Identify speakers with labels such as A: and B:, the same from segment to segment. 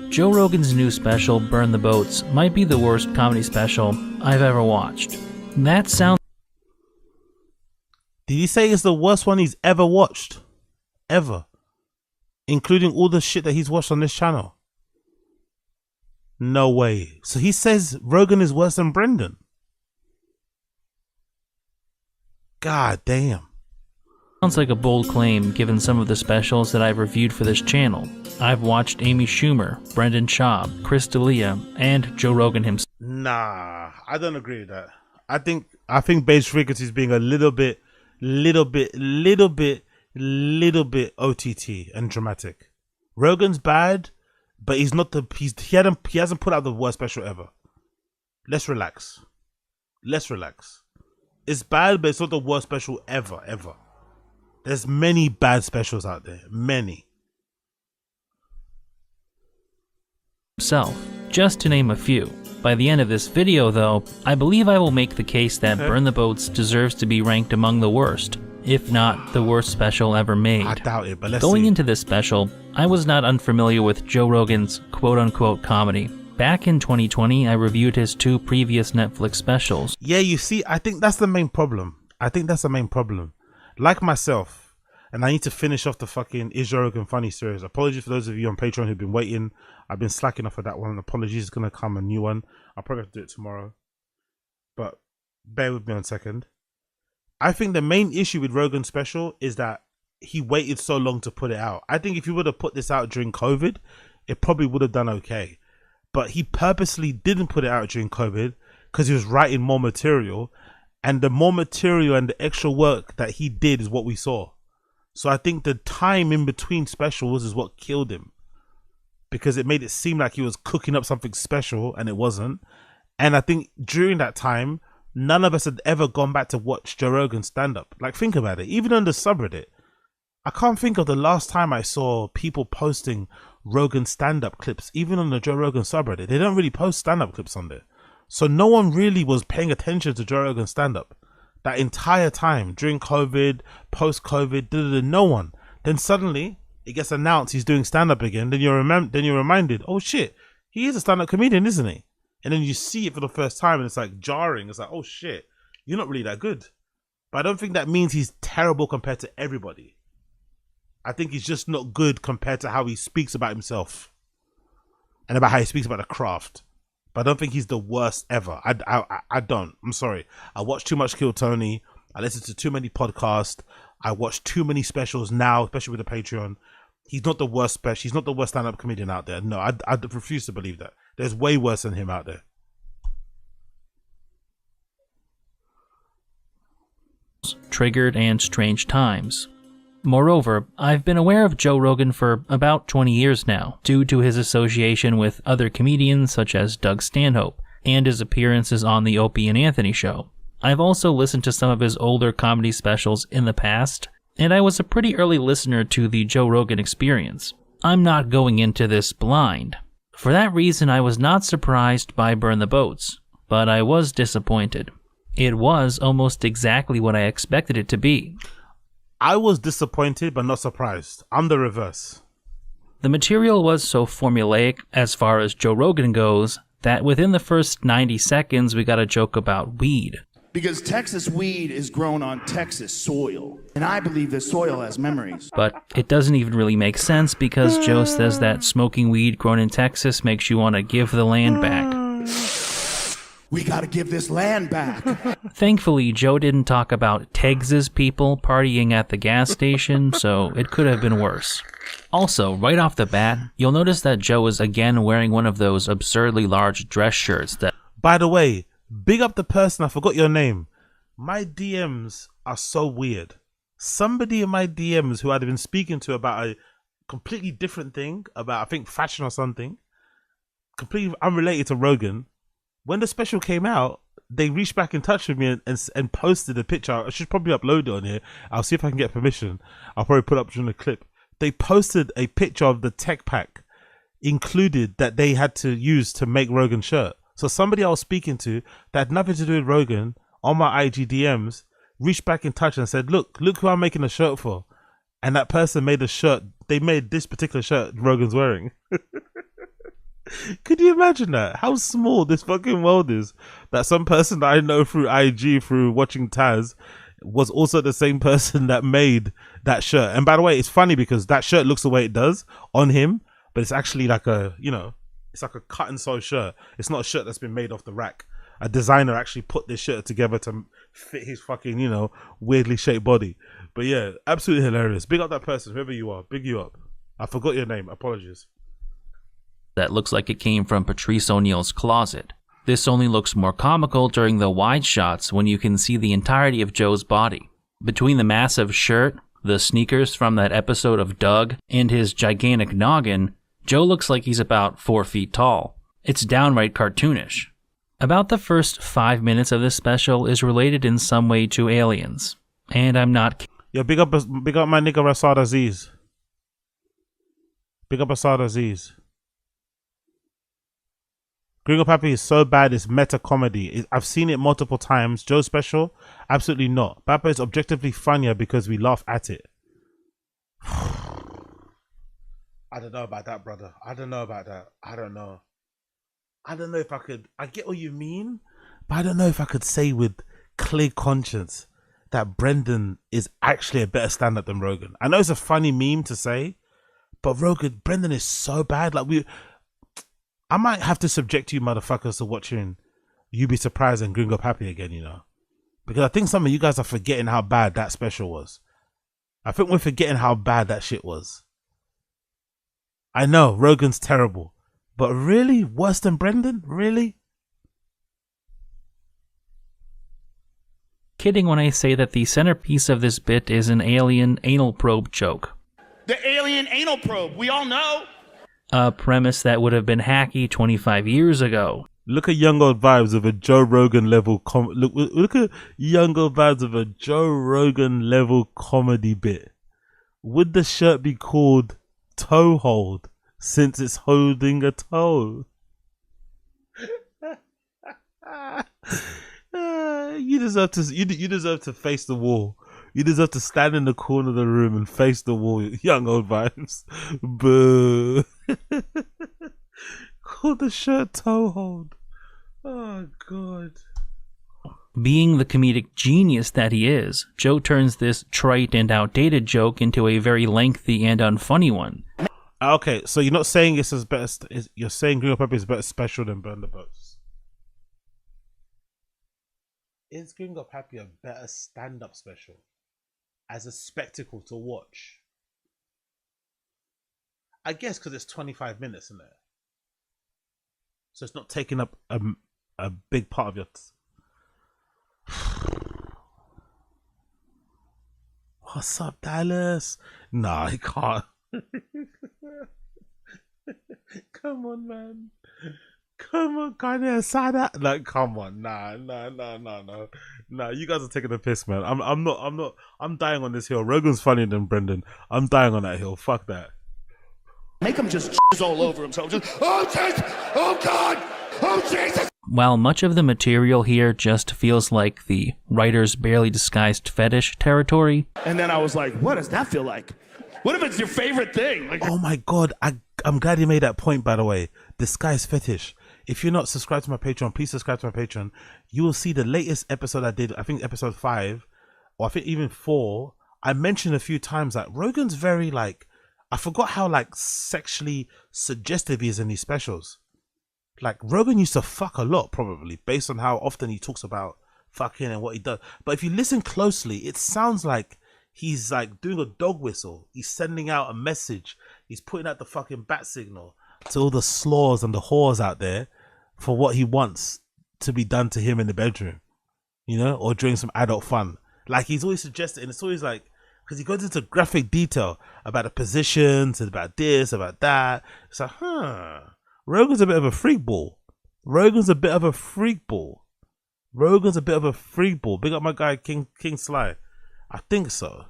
A: Joe Rogan's new special, Burn the Boats, might be the worst comedy special I've ever watched. That sounds...
B: Did he say it's the worst one he's ever watched? Ever? Including all the shit that he's watched on this channel? No way. So he says Rogan is worse than Brendan? God damn.
A: Sounds like a bold claim given some of the specials that I've reviewed for this channel. I've watched Amy Schumer, Brendan Schaub, Chris D'Elia, and Joe Rogan himself.
B: Nah, I don't agree with that. I think Beige Frequency is being a little bit OTT and dramatic. Rogan's bad, but he's not he hasn't put out the worst special ever. Let's relax. It's bad, but it's not the worst special ever. There's many bad specials out there. Many.
A: Just to name a few. By the end of this video, though, I believe I will make the case that Burn the Boats deserves to be ranked among the worst, if not the worst special ever made.
B: I doubt it, but let's
A: Going
B: see.
A: into this special, I was not unfamiliar with Joe Rogan's quote-unquote comedy. Back in 2020, I reviewed his 2 previous Netflix specials.
B: Yeah, you see, I think that's the main problem. Like myself, and I need to finish off the fucking Is Joe Rogan Funny series. Apologies for those of you on Patreon who've been waiting. I've been slacking off of that one. Apologies, it's going to come a new one. I'll probably have to do it tomorrow. But bear with me on a second. I think the main issue with Rogan's special is that he waited so long to put it out. I think if he would have put this out during COVID, it probably would have done okay. But he purposely didn't put it out during COVID because he was writing more material. And the more material and the extra work that he did is what we saw. So I think the time in between specials is what killed him. Because it made it seem like he was cooking up something special and it wasn't. And I think during that time, none of us had ever gone back to watch Joe Rogan stand up. Like, think about it. Even on the subreddit, I can't think of the last time I saw people posting Rogan stand up clips, even on the Joe Rogan subreddit. They don't really post stand up clips on there. So no one really was paying attention to Joe Rogan stand up that entire time during COVID, post COVID, no one. Then suddenly it gets announced he's doing stand up again. Then you're reminded, oh shit, he is a stand up comedian, isn't he? And then you see it for the first time and it's like jarring. It's like, oh shit, you're not really that good. But I don't think that means he's terrible compared to everybody. I think he's just not good compared to how he speaks about himself and about how he speaks about the craft. But I don't think he's the worst ever. I don't. I'm sorry. I watch too much Kill Tony. I listen to too many podcasts. I watch too many specials now, especially with the Patreon. He's not the worst special. He's not the worst stand-up comedian out there. No, I refuse to believe that. There's way worse than him out there.
A: Triggered and strange times. Moreover, I've been aware of Joe Rogan for about 20 years now, due to his association with other comedians such as Doug Stanhope, and his appearances on the Opie and Anthony show. I've also listened to some of his older comedy specials in the past, and I was a pretty early listener to the Joe Rogan Experience. I'm not going into this blind. For that reason, I was not surprised by Burn the Boats, but I was disappointed. It was almost exactly what I expected it to be.
B: I was disappointed but not surprised. I'm the reverse.
A: The material was so formulaic as far as Joe Rogan goes that within the first 90 seconds we got a joke about weed.
C: Because Texas weed is grown on Texas soil, and I believe the soil has memories.
A: But it doesn't even really make sense because Joe says that smoking weed grown in Texas makes you want to give the land back.
C: We gotta give this land back.
A: Thankfully, Joe didn't talk about Texas people partying at the gas station, so it could have been worse. Also, right off the bat, you'll notice that Joe is again wearing one of those absurdly large dress shirts that...
B: By the way, big up the person, I forgot your name. My DMs are so weird. Somebody in my DMs who I'd been speaking to about a completely different thing, about I think fashion or something, completely unrelated to Rogan. When the special came out, they reached back in touch with me and posted a picture. I should probably upload it on here. I'll see if I can get permission. I'll probably put up during the clip. They posted a picture of the tech pack included that they had to use to make Rogan's shirt. So somebody I was speaking to that had nothing to do with Rogan on my IG DMs reached back in touch and said, look who I'm making a shirt for. And that person made a shirt. They made this particular shirt Rogan's wearing. Could you imagine that? How small this fucking world is. That some person that I know through IG, through watching Taz, was also the same person that made that shirt. And by the way, it's funny because that shirt looks the way it does on him, but it's actually like a, you know, it's like a cut and sew shirt. It's not a shirt that's been made off the rack. A designer actually put this shirt together to fit his fucking, you know, weirdly shaped body. But yeah, absolutely hilarious. Big up that person, whoever you are. Big you up. I forgot your name. Apologies.
A: That looks like it came from Patrice O'Neal's closet. This only looks more comical during the wide shots when you can see the entirety of Joe's body. Between the massive shirt, the sneakers from that episode of Doug, and his gigantic noggin, Joe looks like he's about 4 feet tall. It's downright cartoonish. About the first 5 minutes of this special is related in some way to aliens. And I'm not...
B: Yo, big up my nigga Rasad Aziz. Big up Asad Aziz. Gringo Pappy is so bad it's meta comedy. I've seen it multiple times. Joe's special? Absolutely not. Papa is objectively funnier because we laugh at it. I don't know about that, brother. I don't know about that. I don't know if I could. I get what you mean, but I don't know if I could say with clear conscience that Brendan is actually a better stand-up than Rogan. I know it's a funny meme to say, but Brendan is so bad. Like I might have to subject you motherfuckers to watching You Be Surprised and Gringo Pappy again, you know, because I think some of you guys are forgetting how bad that special was. I think we're forgetting how bad that shit was. I know Rogan's terrible, but really worse than Brendan? Really?
A: Kidding when I say that the centerpiece of this bit is an alien anal probe joke.
C: The alien anal probe, we all know.
A: A premise that would have been hacky 25 years ago.
B: Look at young old vibes of a Joe Rogan level look at young old vibes of a Joe Rogan level comedy bit. Would the shirt be called Toe Hold since it's holding a toe? You deserve to face the wall. You deserve to stand in the corner of the room and face the wall, young old vibes. Boo. Call the shirt Toe Hold. Oh, God.
A: Being the comedic genius that he is, Joe turns this trite and outdated joke into a very lengthy and unfunny one.
B: Okay, so you're not saying it's as best. You're saying Gringo Pappy is better special than Burn the Boats. Is Gringo Pappy a better stand-up special as a spectacle to watch? I guess because it's 25 minutes, isn't it? So it's not taking up a big part of your... What's up, Dallas? Nah, I can't. Come on, man. Come on, Kanye Sada. Like, come on, nah. You guys are taking the piss, man. I'm dying on this hill. Rogan's funnier than Brendan. I'm dying on that hill. Fuck that.
C: Make him just all over himself. Just, oh, Jesus! Oh, God! Oh, Jesus!
A: While much of the material here just feels like the writer's barely disguised fetish territory.
C: And then I was like, what does that feel like? What if it's your favorite thing? Like,
B: oh my God, I'm glad you made that point, by the way. Disguised fetish. If you're not subscribed to my Patreon, please subscribe to my Patreon. You will see the latest episode I did, I think episode 5, or I think even 4. I mentioned a few times that Rogan's very like, I forgot how like sexually suggestive he is in these specials. Like Rogan used to fuck a lot probably based on how often he talks about fucking and what he does. But if you listen closely, it sounds like he's like doing a dog whistle. He's sending out a message. He's putting out the fucking bat signal to all the slaws and the whores out there for what he wants to be done to him in the bedroom, you know, or during some adult fun. Like he's always suggesting, and it's always like, because he goes into graphic detail about the positions and about this, about that. It's like, Rogan's a bit of a freak ball. Big up my guy, King Sly. I think so.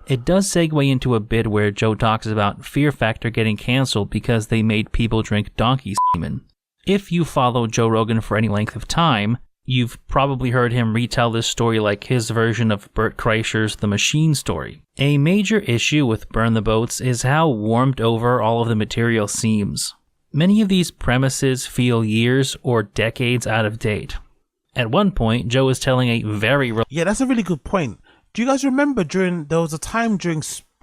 A: It does segue into a bit where Joe talks about Fear Factor getting cancelled because they made people drink donkey semen. If you follow Joe Rogan for any length of time, You've probably heard him retell this story like his version of Bert Kreischer's The Machine story. A major issue with Burn the Boats is how warmed over all of the material seems. Many of these premises feel years or decades out of date. At one point, Joe is telling a very...
B: Yeah, that's a really good point. Do you guys remember there was a time during stand-up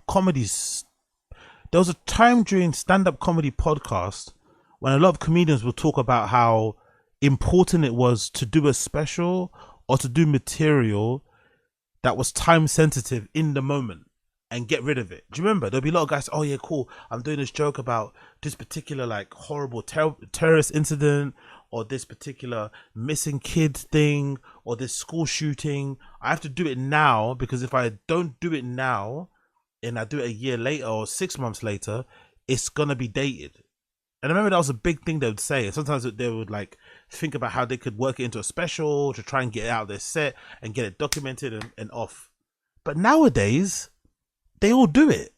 B: comedy podcasts when a lot of comedians would talk about how important it was to do a special or to do material that was time sensitive in the moment and get rid of it. Do you remember? There'll be a lot of guys, oh yeah, cool, I'm doing this joke about this particular like horrible terrorist incident or this particular missing kid thing or this school shooting. I have to do it now because if I don't do it now and I do it a year later or 6 months later, it's gonna be dated. And I remember that was a big thing they would say. And sometimes they would like think about how they could work it into a special to try and get it out of their set and get it documented and off. But nowadays, they all do it.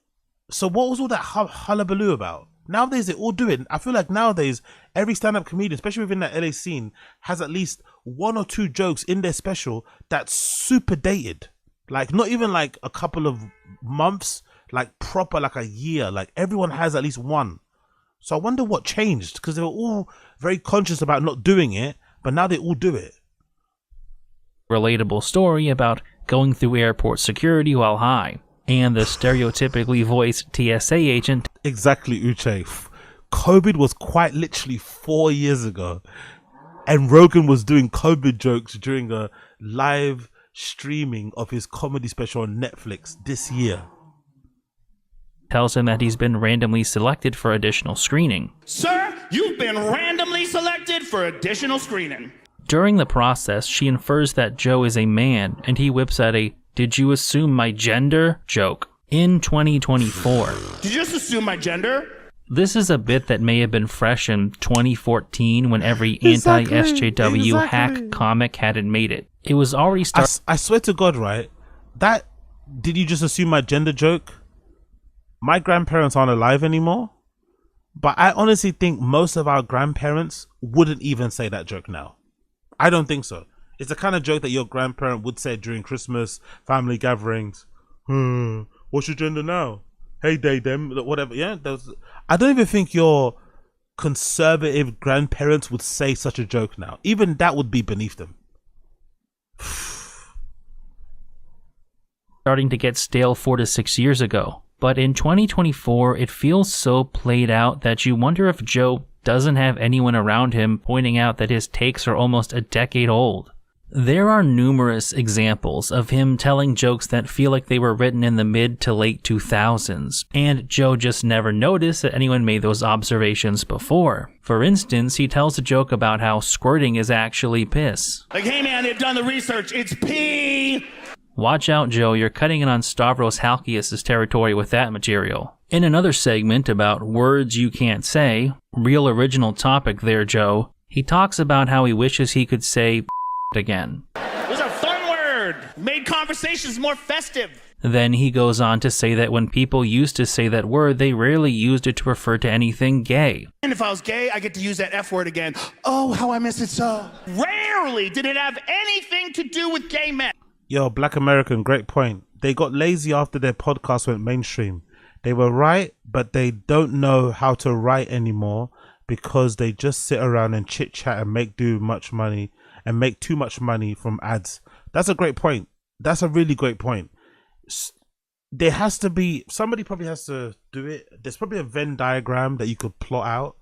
B: So what was all that hullabaloo about? Nowadays, they all do it. I feel like nowadays, every stand-up comedian, especially within that LA scene, has at least 1 or 2 jokes in their special that's super dated. Like, not even like a couple of months, like proper, like a year. Like, everyone has at least one. So I wonder what changed, because they were all very conscious about not doing it, but now they all do it.
A: Relatable story about going through airport security while high, and the stereotypically voiced TSA agent.
B: Exactly, Uche. COVID was quite literally 4 years ago, and Rogan was doing COVID jokes during a live streaming of his comedy special on Netflix this year.
A: Tells him that he's been randomly selected for additional screening.
C: Sir, you've been randomly selected for additional screening.
A: During the process, she infers that Joe is a man, and he whips out a "did you assume my gender?" joke. In 2024.
C: Did you just assume my gender?
A: This is a bit that may have been fresh in 2014 when every anti-SJW hack comic hadn't made it. It was already started.
B: I swear to God, right? That "did you just assume my gender" joke? My grandparents aren't alive anymore, but I honestly think most of our grandparents wouldn't even say that joke now. I don't think so. It's the kind of joke that your grandparent would say during Christmas, family gatherings. What's your gender now? Hey, they, them, whatever. Yeah, I don't even think your conservative grandparents would say such a joke now. Even that would be beneath them.
A: Starting to get stale 4 to 6 years ago. But in 2024, it feels so played out that you wonder if Joe doesn't have anyone around him pointing out that his takes are almost a decade old. There are numerous examples of him telling jokes that feel like they were written in the mid to late 2000s, and Joe just never noticed that anyone made those observations before. For instance, he tells a joke about how squirting is actually piss.
C: Like, hey man, they've done the research, it's pee!
A: Watch out, Joe, you're cutting in on Stavros Halkias' territory with that material. In another segment about words you can't say, real original topic there, Joe, he talks about how he wishes he could say again.
C: It was a fun word! Made conversations more festive!
A: Then he goes on to say that when people used to say that word, they rarely used it to refer to anything gay.
C: And if I was gay, I get to use that F word again. Oh, how I miss it so. Rarely did it have anything to do with gay men.
B: Yo, Black American, great point. They got lazy after their podcast went mainstream. They were right, but they don't know how to write anymore because they just sit around and chit chat and make too much money from ads. That's a great point. That's a really great point. There has to be, somebody probably has to do it. There's probably a Venn diagram that you could plot out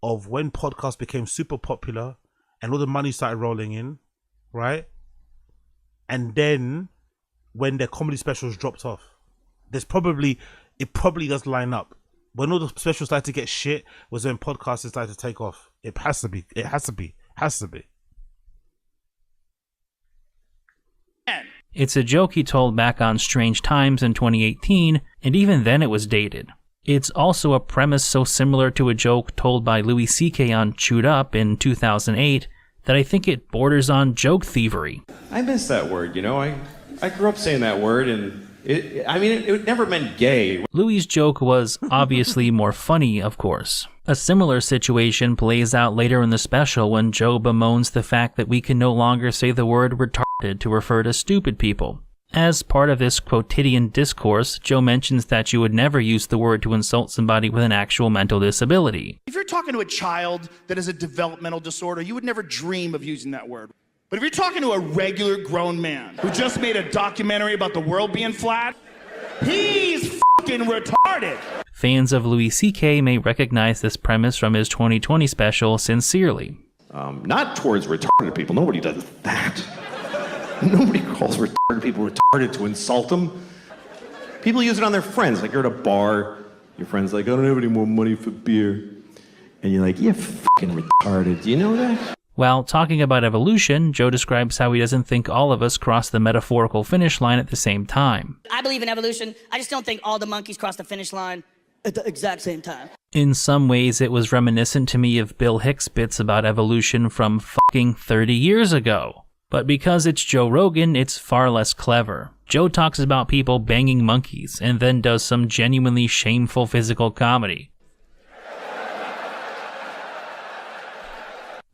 B: of when podcasts became super popular and all the money started rolling in, right? And then when their comedy specials dropped off, it probably does line up. When all the specials started to get shit was when podcasts started to take off. It has to be.
A: It's a joke he told back on Strange Times in 2018, and even then it was dated. It's also a premise so similar to a joke told by Louis C.K. on Chewed Up in 2008 that I think it borders on joke thievery.
D: I miss that word, you know. I grew up saying that word, and It never meant gay.
A: Louis' joke was obviously more funny, of course. A similar situation plays out later in the special when Joe bemoans the fact that we can no longer say the word retarded to refer to stupid people. As part of this quotidian discourse, Joe mentions that you would never use the word to insult somebody with an actual mental disability.
C: If you're talking to a child that has a developmental disorder, you would never dream of using that word. But if you're talking to a regular grown man who just made a documentary about the world being flat, he's fucking retarded.
A: Fans of Louis C.K. may recognize this premise from his 2020 special, Sincerely.
D: Not towards retarded people. Nobody does that. Nobody calls retarded people retarded to insult them. People use it on their friends. Like you're at a bar, your friend's like, I don't have any more money for beer. And you're like, you're fucking retarded. Do you know that?
A: While talking about evolution, Joe describes how he doesn't think all of us cross the metaphorical finish line at the same time.
E: I believe in evolution. I just don't think all the monkeys cross the finish line at the exact same time.
A: In some ways, it was reminiscent to me of Bill Hicks' bits about evolution from fucking 30 years ago. But because it's Joe Rogan, it's far less clever. Joe talks about people banging monkeys and then does some genuinely shameful physical comedy.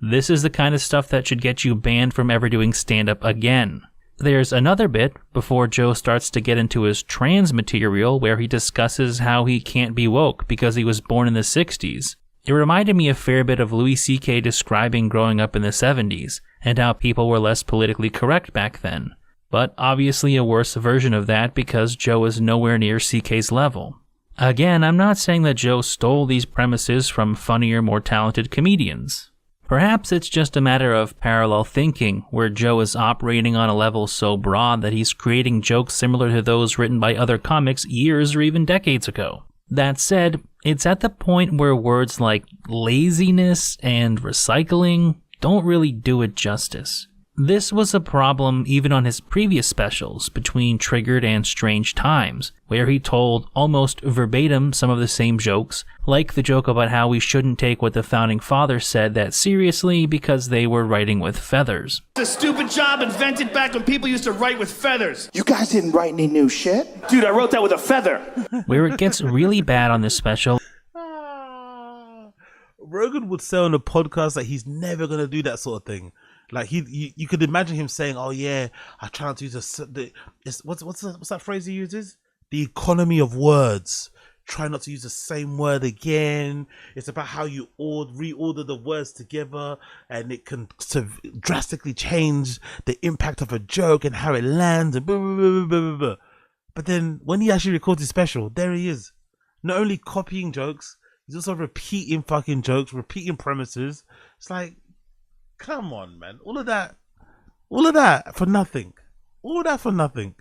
A: This is the kind of stuff that should get you banned from ever doing stand-up again. There's another bit before Joe starts to get into his trans material where he discusses how he can't be woke because he was born in the 60s. It reminded me a fair bit of Louis C.K. describing growing up in the 70s and how people were less politically correct back then. But obviously a worse version of that because Joe is nowhere near C.K.'s level. Again, I'm not saying that Joe stole these premises from funnier, more talented comedians. Perhaps it's just a matter of parallel thinking, where Joe is operating on a level so broad that he's creating jokes similar to those written by other comics years or even decades ago. That said, it's at the point where words like laziness and recycling don't really do it justice. This was a problem even on his previous specials, Between Triggered and Strange Times, where he told almost verbatim some of the same jokes, like the joke about how we shouldn't take what the Founding Fathers said that seriously because they were writing with feathers.
C: It's a stupid job invented back when people used to write with feathers.
F: You guys didn't write any new shit?
C: Dude, I wrote that with a feather.
A: Where it gets really bad on this special.
B: Rogan would say on a podcast that he's never going to do that sort of thing. Like you could imagine him saying, "Oh yeah, I try not to use what's that phrase he uses? The economy of words. Try not to use the same word again. It's about how you reorder the words together, and it can drastically change the impact of a joke and how it lands." And blah, blah, blah, blah, blah, blah. But then when he actually records his special, there he is, not only copying jokes, he's also repeating fucking jokes, repeating premises. It's like, come on, man. All of that for nothing. All that for nothing.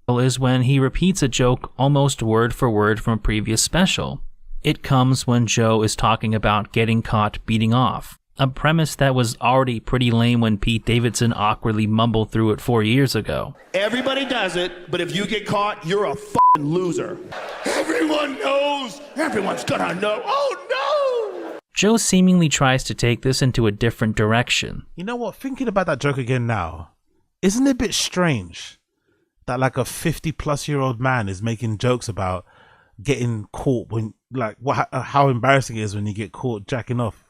A: Is when he repeats a joke almost word for word from a previous special. It comes when Joe is talking about getting caught beating off, a premise that was already pretty lame when Pete Davidson awkwardly mumbled through it 4 years ago.
C: Everybody does it, but if you get caught, you're a fucking loser. Everyone knows. Everyone's gonna know. Oh no!
A: Joe seemingly tries to take this into a different direction.
B: You know what? Thinking about that joke again now, isn't it a bit strange that like a 50-plus-year-old man is making jokes about getting caught when, like, how embarrassing it is when you get caught jacking off?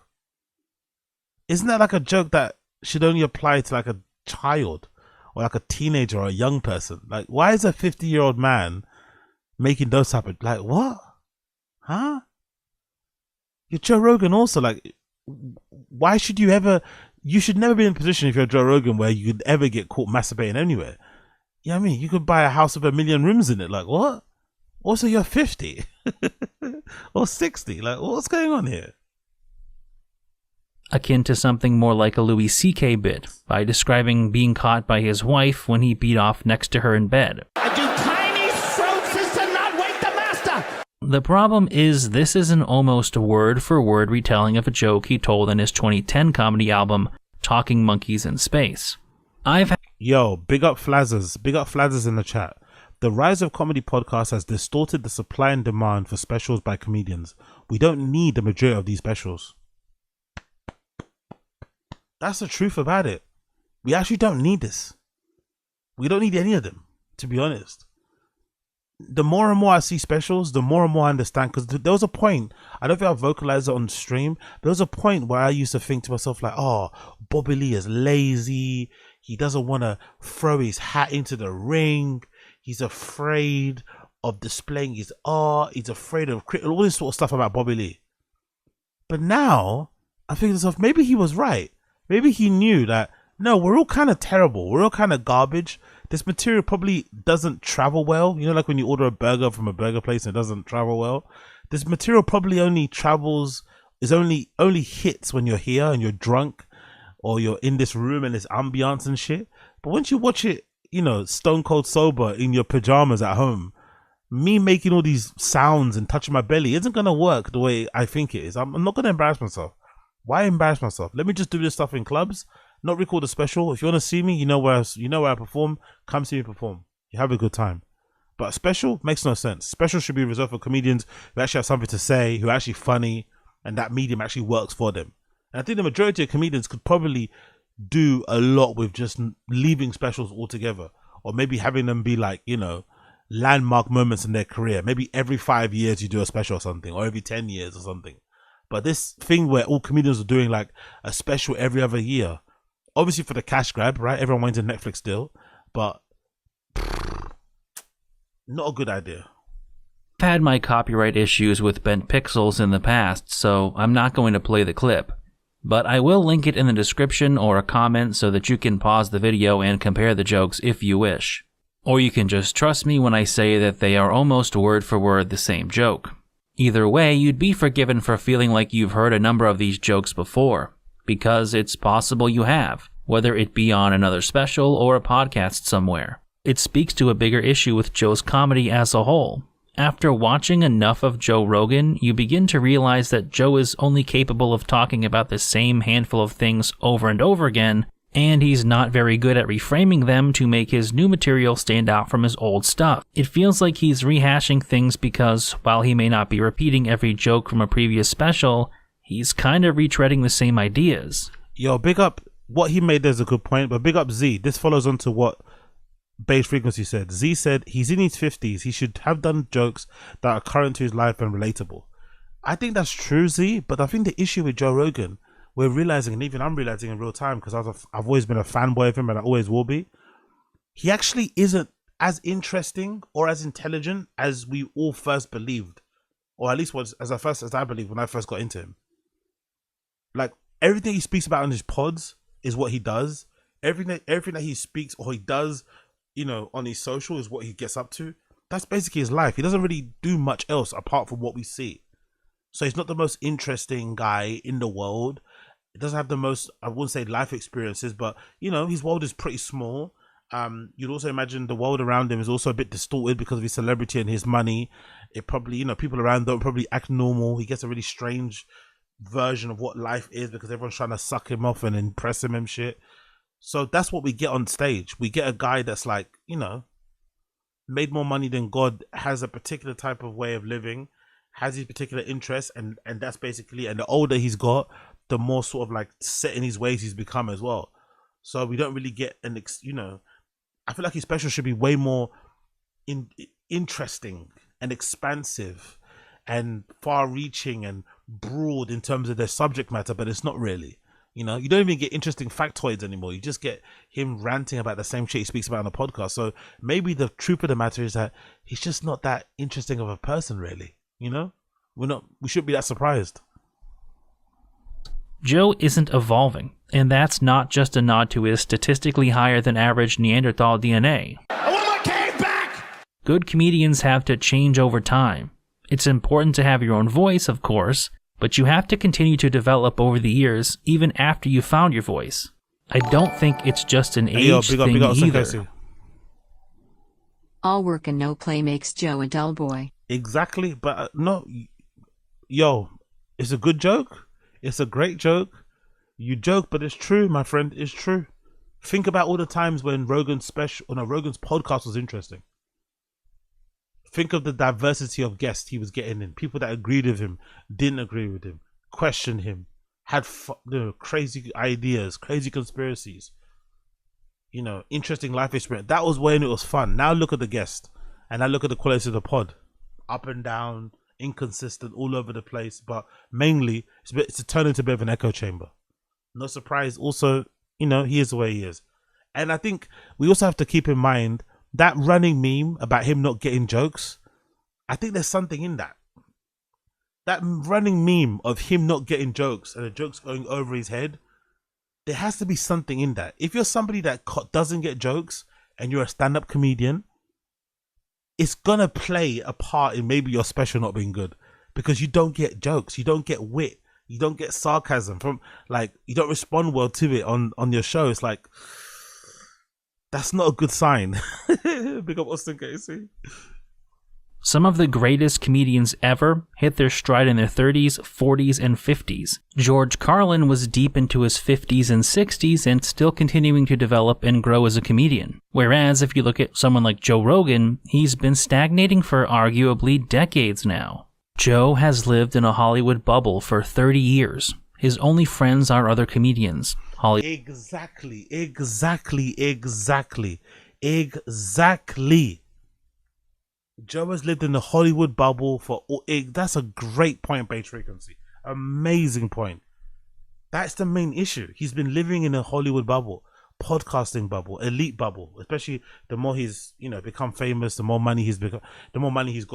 B: Isn't that like a joke that should only apply to like a child or like a teenager or a young person? Like, why is a 50-year-old man making those type of, like, what? Huh? You're Joe Rogan also. Like, why should you should never be in a position if you're Joe Rogan where you could ever get caught masturbating anywhere. You know what I mean? You could buy a house with 1 million rooms in it. Like, what? Also, you're 50 or 60. Like, what's going on here?
A: Akin to something more like a Louis C.K. bit, by describing being caught by his wife when he beat off next to her in bed.
C: I do tiny strokes and not wake the master.
A: The problem is this is an almost word-for-word retelling of a joke he told in his 2010 comedy album, Talking Monkeys in Space.
B: Yo, big up Flazzers. Big up Flazzers in the chat. The rise of comedy podcasts has distorted the supply and demand for specials by comedians. We don't need the majority of these specials. That's the truth about it. We actually don't need this. We don't need any of them, to be honest. the more and more I see specials, the more and more I understand. Because there was a point, I don't think I vocalized it on stream. There was a point where I used to think to myself like, oh, Bobby Lee is lazy. He doesn't want to throw his hat into the ring. He's afraid of displaying his art. He's afraid of all this sort of stuff about Bobby Lee. But now I think to myself, maybe he was right. Maybe he knew that, no, we're all kind of terrible. We're all kind of garbage. This material probably doesn't travel well. You know, like when you order a burger from a burger place and it doesn't travel well. This material probably only travels, is only hits when you're here and you're drunk or you're in this room and this ambiance and shit. But once you watch it, you know, stone cold sober in your pajamas at home, me making all these sounds and touching my belly isn't going to work the way I think it is. I'm not going to embarrass myself. Why embarrass myself? Let me just do this stuff in clubs. Not record a special. If you want to see me, you know where I perform. Come see me perform. You have a good time. But special makes no sense. Special should be reserved for comedians who actually have something to say, who are actually funny, and that medium actually works for them. And I think the majority of comedians could probably do a lot with just leaving specials altogether, or maybe having them be like, you know, landmark moments in their career. Maybe every 5 years you do a special or something, or every 10 years or something. But this thing where all comedians are doing like a special every other year, obviously for the cash grab, right? Everyone wants a Netflix deal, but not a good idea.
A: I've had my copyright issues with bent pixels in the past, so I'm not going to play the clip. But I will link it in the description or a comment so that you can pause the video and compare the jokes if you wish. Or you can just trust me when I say that they are almost word for word the same joke. Either way, you'd be forgiven for feeling like you've heard a number of these jokes before, because it's possible you have, whether it be on another special or a podcast somewhere. It speaks to a bigger issue with Joe's comedy as a whole. After watching enough of Joe Rogan, you begin to realize that Joe is only capable of talking about the same handful of things over and over again, and he's not very good at reframing them to make his new material stand out from his old stuff. It feels like he's rehashing things because, while he may not be repeating every joke from a previous special, he's kind of retreading the same ideas.
B: Yo, big up, what he made there's a good point, but big up Z. This follows on to what Base Frequency said. Z said he's in his 50s. He should have done jokes that are current to his life and relatable. I think that's true, Z, but I think the issue with Joe Rogan, we're realizing, and even I'm realizing in real time, because I've always been a fanboy of him and I always will be, he actually isn't as interesting or as intelligent as we all first believed, or at least was as I believed when I first got into him. Like, everything he speaks about in his pods is what he does. Everything that he speaks or he does, you know, on his social is what he gets up to. That's basically his life. He doesn't really do much else apart from what we see. So he's not the most interesting guy in the world. He doesn't have the most, I wouldn't say life experiences, but, you know, his world is pretty small. You'd also imagine the world around him is also a bit distorted because of his celebrity and his money. It probably, you know, people around don't probably act normal. He gets a really strange version of what life is because everyone's trying to suck him off and impress him and shit. So that's what we get on stage. We get a guy that's like, you know, made more money than God, has a particular type of way of living, has his particular interests, and that's basically, and the older he's got, the more sort of like set in his ways he's become as well. So we don't really get you know, I feel like his special should be way more interesting and expansive and far-reaching and broad in terms of their subject matter, but it's not really. You know, you don't even get interesting factoids anymore. You just get him ranting about the same shit he speaks about on the podcast. So maybe the truth of the matter is that he's just not that interesting of a person, really. You know, we shouldn't be that surprised.
A: Joe isn't evolving, and that's not just a nod to his statistically higher than average Neanderthal DNA.
C: I want my cave back!
A: Good comedians have to change over time. It's important to have your own voice, of course, but you have to continue to develop over the years, even after you found your voice. I don't think it's just an age thing either.
G: All work and no play makes Joe a dull boy.
B: Exactly, but no, yo, it's a good joke. It's a great joke. You joke, but it's true, my friend. It's true. Think about all the times when Rogan's podcast was interesting. Think of the diversity of guests he was getting in. People that agreed with him, didn't agree with him, questioned him, had crazy ideas, crazy conspiracies. You know, interesting life experience. That was when it was fun. Now look at the guest. and I look at the quality of the pod, up and down, inconsistent, all over the place, but mainly it's turned into a bit of an echo chamber. No surprise. Also, he is the way he is. And I think we also have to keep in mind that running meme about him not getting jokes. I think there's something in that. That running meme of him not getting jokes and the jokes going over his head. There has to be something in that. If you're somebody that doesn't get jokes and you're a stand-up comedian, it's gonna play a part in maybe your special not being good because you don't get jokes, you don't get wit, you don't get sarcasm from, like, you don't respond well to it on your show. It's like, that's not a good sign. Big up Austin Casey.
A: Some of the greatest comedians ever hit their stride in their 30s, 40s, and 50s. George Carlin was deep into his 50s and 60s and still continuing to develop and grow as a comedian. Whereas if you look at someone like Joe Rogan, he's been stagnating for arguably decades now. Joe has lived in a Hollywood bubble for 30 years. His only friends are other comedians.
B: Exactly. Joe has lived in the Hollywood bubble for that's a great point, Base Frequency. Amazing point. That's the main issue. He's been living in a Hollywood bubble, podcasting bubble, elite bubble. Especially the more he's become famous, the more money he's got.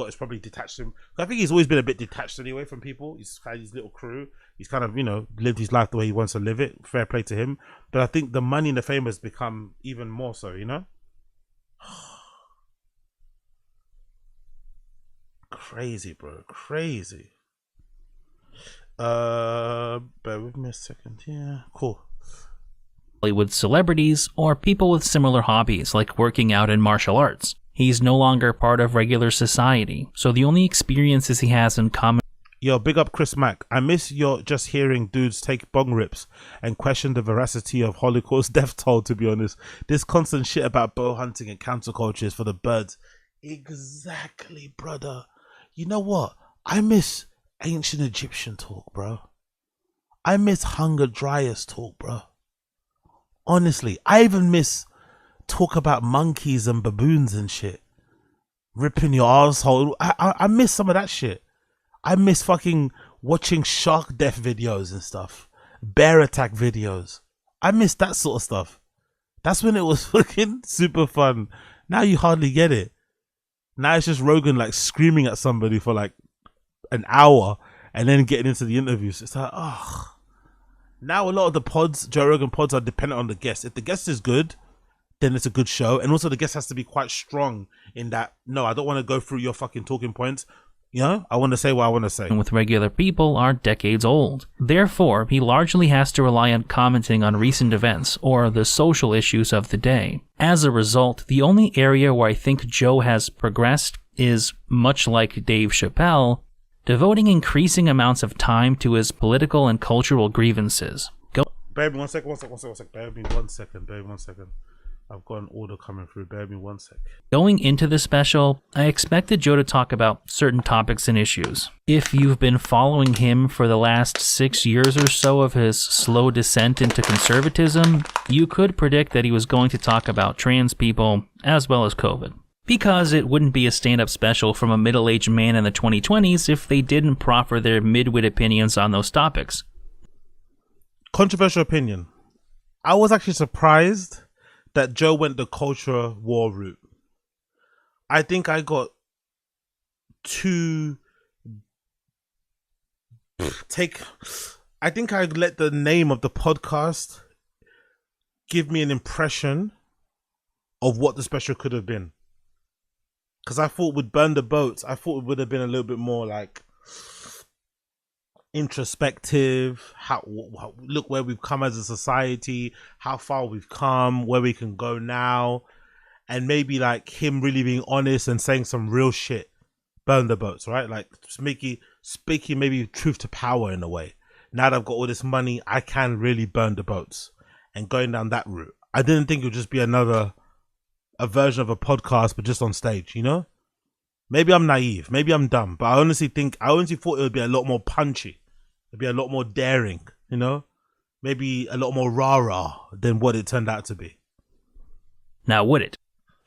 B: It's probably detached him. I think he's always been a bit detached anyway from people. He's had his little crew. He's kind of lived his life the way he wants to live it. Fair play to him. But I think the money and the fame has become even more so. Crazy, bro. Crazy. Bear with me a second. Yeah, cool.
A: Hollywood celebrities or people with similar hobbies like working out and martial arts. He's no longer part of regular society, so the only experiences he has in common.
B: Yo, big up Chris Mack. I miss your just hearing dudes take bong rips and question the veracity of Holocaust death toll, to be honest. This constant shit about bow hunting and counterculture is for the birds. Exactly, brother. You know what? I miss ancient Egyptian talk, bro. I miss Hunger Dryas talk, bro. Honestly, I even miss talk about monkeys and baboons and shit. Ripping your asshole. I miss some of that shit. I miss fucking watching shark death videos and stuff. Bear attack videos. I miss that sort of stuff. That's when it was fucking super fun. Now you hardly get it. Now it's just Rogan like screaming at somebody for like an hour and then getting into the interviews. It's like, oh. Now a lot of the pods, Joe Rogan pods, are dependent on the guest. If the guest is good, then it's a good show. And also the guest has to be quite strong in that, no, I don't want to go through your fucking talking points. I want to say what I want to say.
A: With regular people are decades old. Therefore, he largely has to rely on commenting on recent events or the social issues of the day. As a result, the only area where I think Joe has progressed is, much like Dave Chappelle, devoting increasing amounts of time to his political and cultural grievances.
B: Bear me one second. Bear me one second. I've got an order coming through. Bear me one sec.
A: Going into the special, I expected Joe to talk about certain topics and issues. If you've been following him for the last 6 years or so of his slow descent into conservatism, you could predict that he was going to talk about trans people as well as COVID. Because it wouldn't be a stand-up special from a middle-aged man in the 2020s if they didn't proffer their mid-wit opinions on those topics.
B: Controversial opinion. I was actually surprised that Joe went the culture war route. I think I got I think I let the name of the podcast give me an impression of what the special could have been. Because I thought with Burn the Boats, I thought it would have been a little bit more like introspective, how look where we've come as a society, how far we've come, where we can go now, and maybe like him really being honest and saying some real shit. Burn the Boats, right? Like speaking maybe truth to power in a way. Now that I've got all this money, I can really burn the boats, and going down that route. I didn't think it would just be a version of a podcast but just on stage, Maybe I'm naive, maybe I'm dumb, but I honestly thought it would be a lot more punchy. It'd be a lot more daring, maybe a lot more rah-rah than what it turned out to be.
A: Now, would it?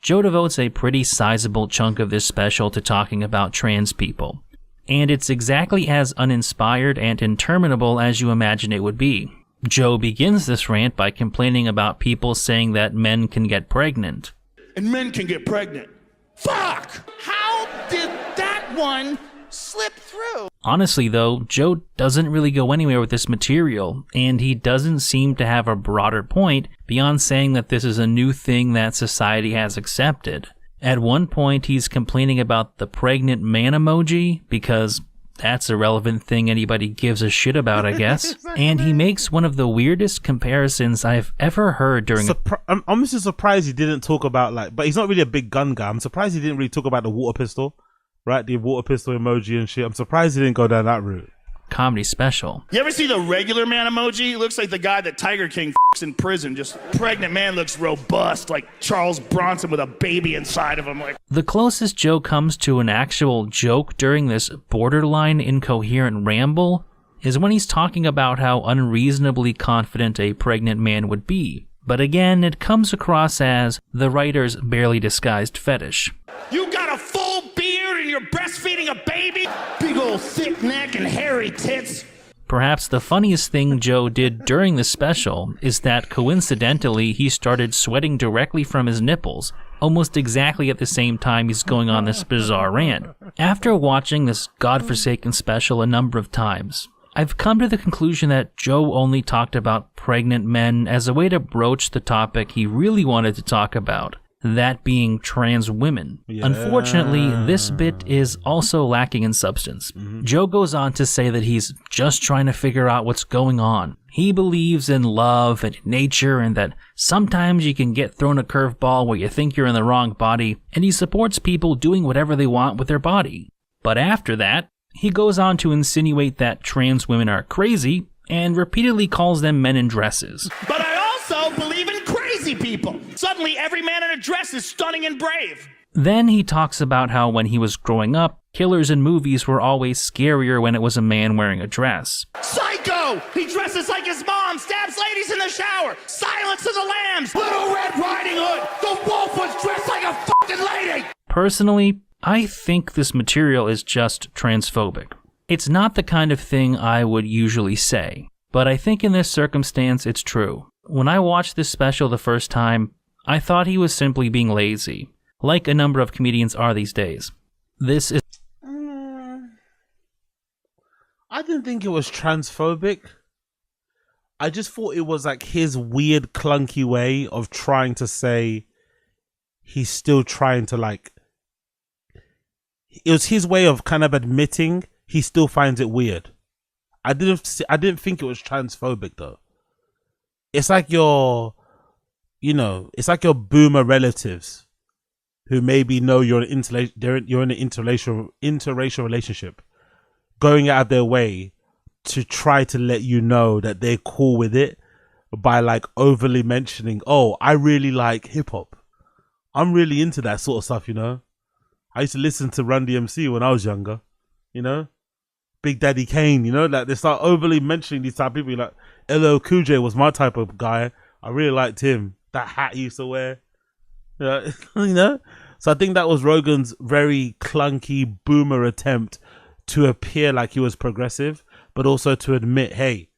A: Joe devotes a pretty sizable chunk of this special to talking about trans people. And it's exactly as uninspired and interminable as you imagine it would be. Joe begins this rant by complaining about people saying that men can get pregnant.
C: And men can get pregnant. Fuck! How did that one slip through?
A: Honestly though, Joe doesn't really go anywhere with this material, and he doesn't seem to have a broader point beyond saying that this is a new thing that society has accepted. At one point, he's complaining about the pregnant man emoji, because that's a relevant thing anybody gives a shit about, I guess. And he makes one of the weirdest comparisons I've ever heard during...
B: I'm honestly surprised he didn't talk about, like... But he's not really a big gun guy. I'm surprised he didn't really talk about the water pistol, right? The water pistol emoji and shit. I'm surprised he didn't go down that route.
A: Comedy special.
C: You ever see the regular man emoji? It looks like the guy that Tiger King f***s in prison. Just pregnant man looks robust, like Charles Bronson with a baby inside of him. Like
A: the closest Joe comes to an actual joke during this borderline incoherent ramble is when he's talking about how unreasonably confident a pregnant man would be. But again, it comes across as the writer's barely disguised fetish.
C: You got a full beard and you're breastfeeding a baby? Big old thick neck and hairy tits.
A: Perhaps the funniest thing Joe did during this special is that coincidentally he started sweating directly from his nipples, almost exactly at the same time he's going on this bizarre rant. After watching this godforsaken special a number of times, I've come to the conclusion that Joe only talked about pregnant men as a way to broach the topic he really wanted to talk about, that being trans women. Yeah. Unfortunately, this bit is also lacking in substance. Joe goes on to say that he's just trying to figure out what's going on. He believes in love and nature, and that sometimes you can get thrown a curveball where you think you're in the wrong body, and he supports people doing whatever they want with their body. But after that, he goes on to insinuate that trans women are crazy, and repeatedly calls them men in dresses.
C: But I also believe in crazy people. Suddenly, every man in a dress is stunning and brave.
A: Then he talks about how when he was growing up, killers in movies were always scarier when it was a man wearing a dress.
C: Psycho! He dresses like his mom, stabs ladies in the shower, Silence of the Lambs, Little Red Riding Hood, the wolf was dressed like a fucking lady!
A: Personally, I think this material is just transphobic. It's not the kind of thing I would usually say, but I think in this circumstance it's true. When I watched this special the first time, I thought he was simply being lazy, like a number of comedians are these days. This is...
B: I didn't think it was transphobic. I just thought it was like his weird clunky way of trying to say he's still trying to like... It was his way of kind of admitting he still finds it weird. I didn't think it was transphobic though. It's like your, it's like your boomer relatives who maybe know you're in an interracial relationship, going out of their way to try to let you know that they're cool with it by like overly mentioning, oh, I really like hip hop. I'm really into that sort of stuff, I used to listen to Run DMC when I was younger, Big Daddy Kane, like they start overly mentioning these type of people. Like LL Cool J was my type of guy. I really liked him. That hat he used to wear, So I think that was Rogan's very clunky boomer attempt to appear like he was progressive, but also to admit, hey,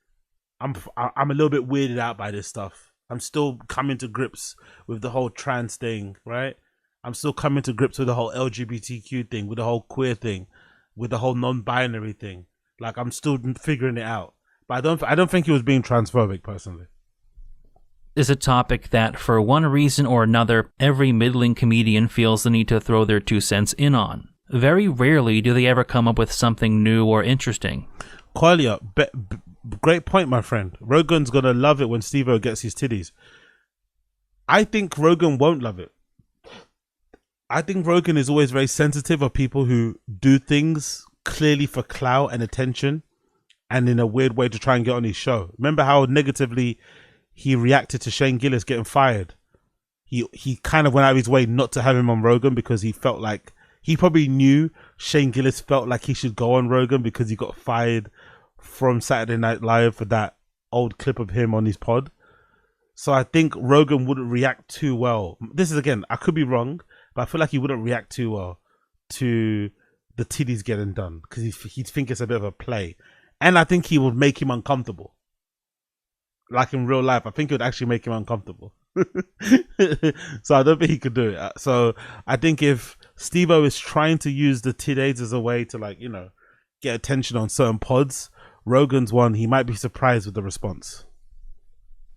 B: I'm a little bit weirded out by this stuff. I'm still coming to grips with the whole trans thing, right? I'm still coming to grips with the whole LGBTQ thing, with the whole queer thing, with the whole non-binary thing. Like I'm still figuring it out. But I don't think he was being transphobic personally.
A: Is a topic that, for one reason or another, every middling comedian feels the need to throw their 2 cents in on. Very rarely do they ever come up with something new or interesting.
B: Qualia, great point, my friend. Rogan's gonna love it when Steve-O gets his titties. I think Rogan won't love it. I think Rogan is always very sensitive of people who do things clearly for clout and attention and in a weird way to try and get on his show. Remember how negatively he reacted to Shane Gillis getting fired? He kind of went out of his way not to have him on Rogan because he felt like, he probably knew Shane Gillis felt like he should go on Rogan because he got fired from Saturday Night Live for that old clip of him on his pod. So I think Rogan wouldn't react too well. This is, again, I could be wrong, but I feel like he wouldn't react too well to the titties getting done because he'd think it's a bit of a play. And I think he would make him uncomfortable. Like in real life, I think it would actually make him uncomfortable. So I don't think he could do it. So I think if Steve-O is trying to use the titties as a way to, like, you know, get attention on certain pods, Rogan's one, he might be surprised with the response.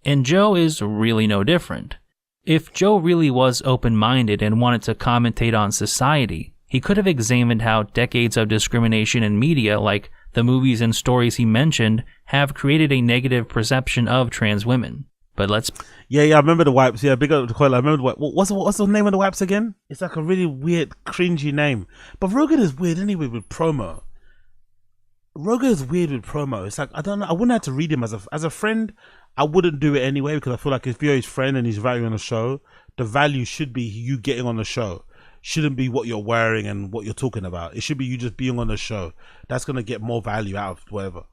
A: And Joe is really no different. If Joe really was open-minded and wanted to commentate on society, he could have examined how decades of discrimination in media, like the movies and stories he mentioned, have created a negative perception of trans women. But let's...
B: Yeah, I remember the wipes. Yeah, big up the coil. I remember the wipes. What's the name of the wipes again? It's like a really weird, cringy name. But Rogan is weird anyway with promo. Rogan is weird with promo. It's like, I don't know. I wouldn't have to read him as a friend. I wouldn't do it anyway because I feel like if you're his friend and he's valuing on the show, the value should be you getting on the show. Shouldn't be what you're wearing and what you're talking about. It should be you just being on the show. That's going to get more value out of whatever.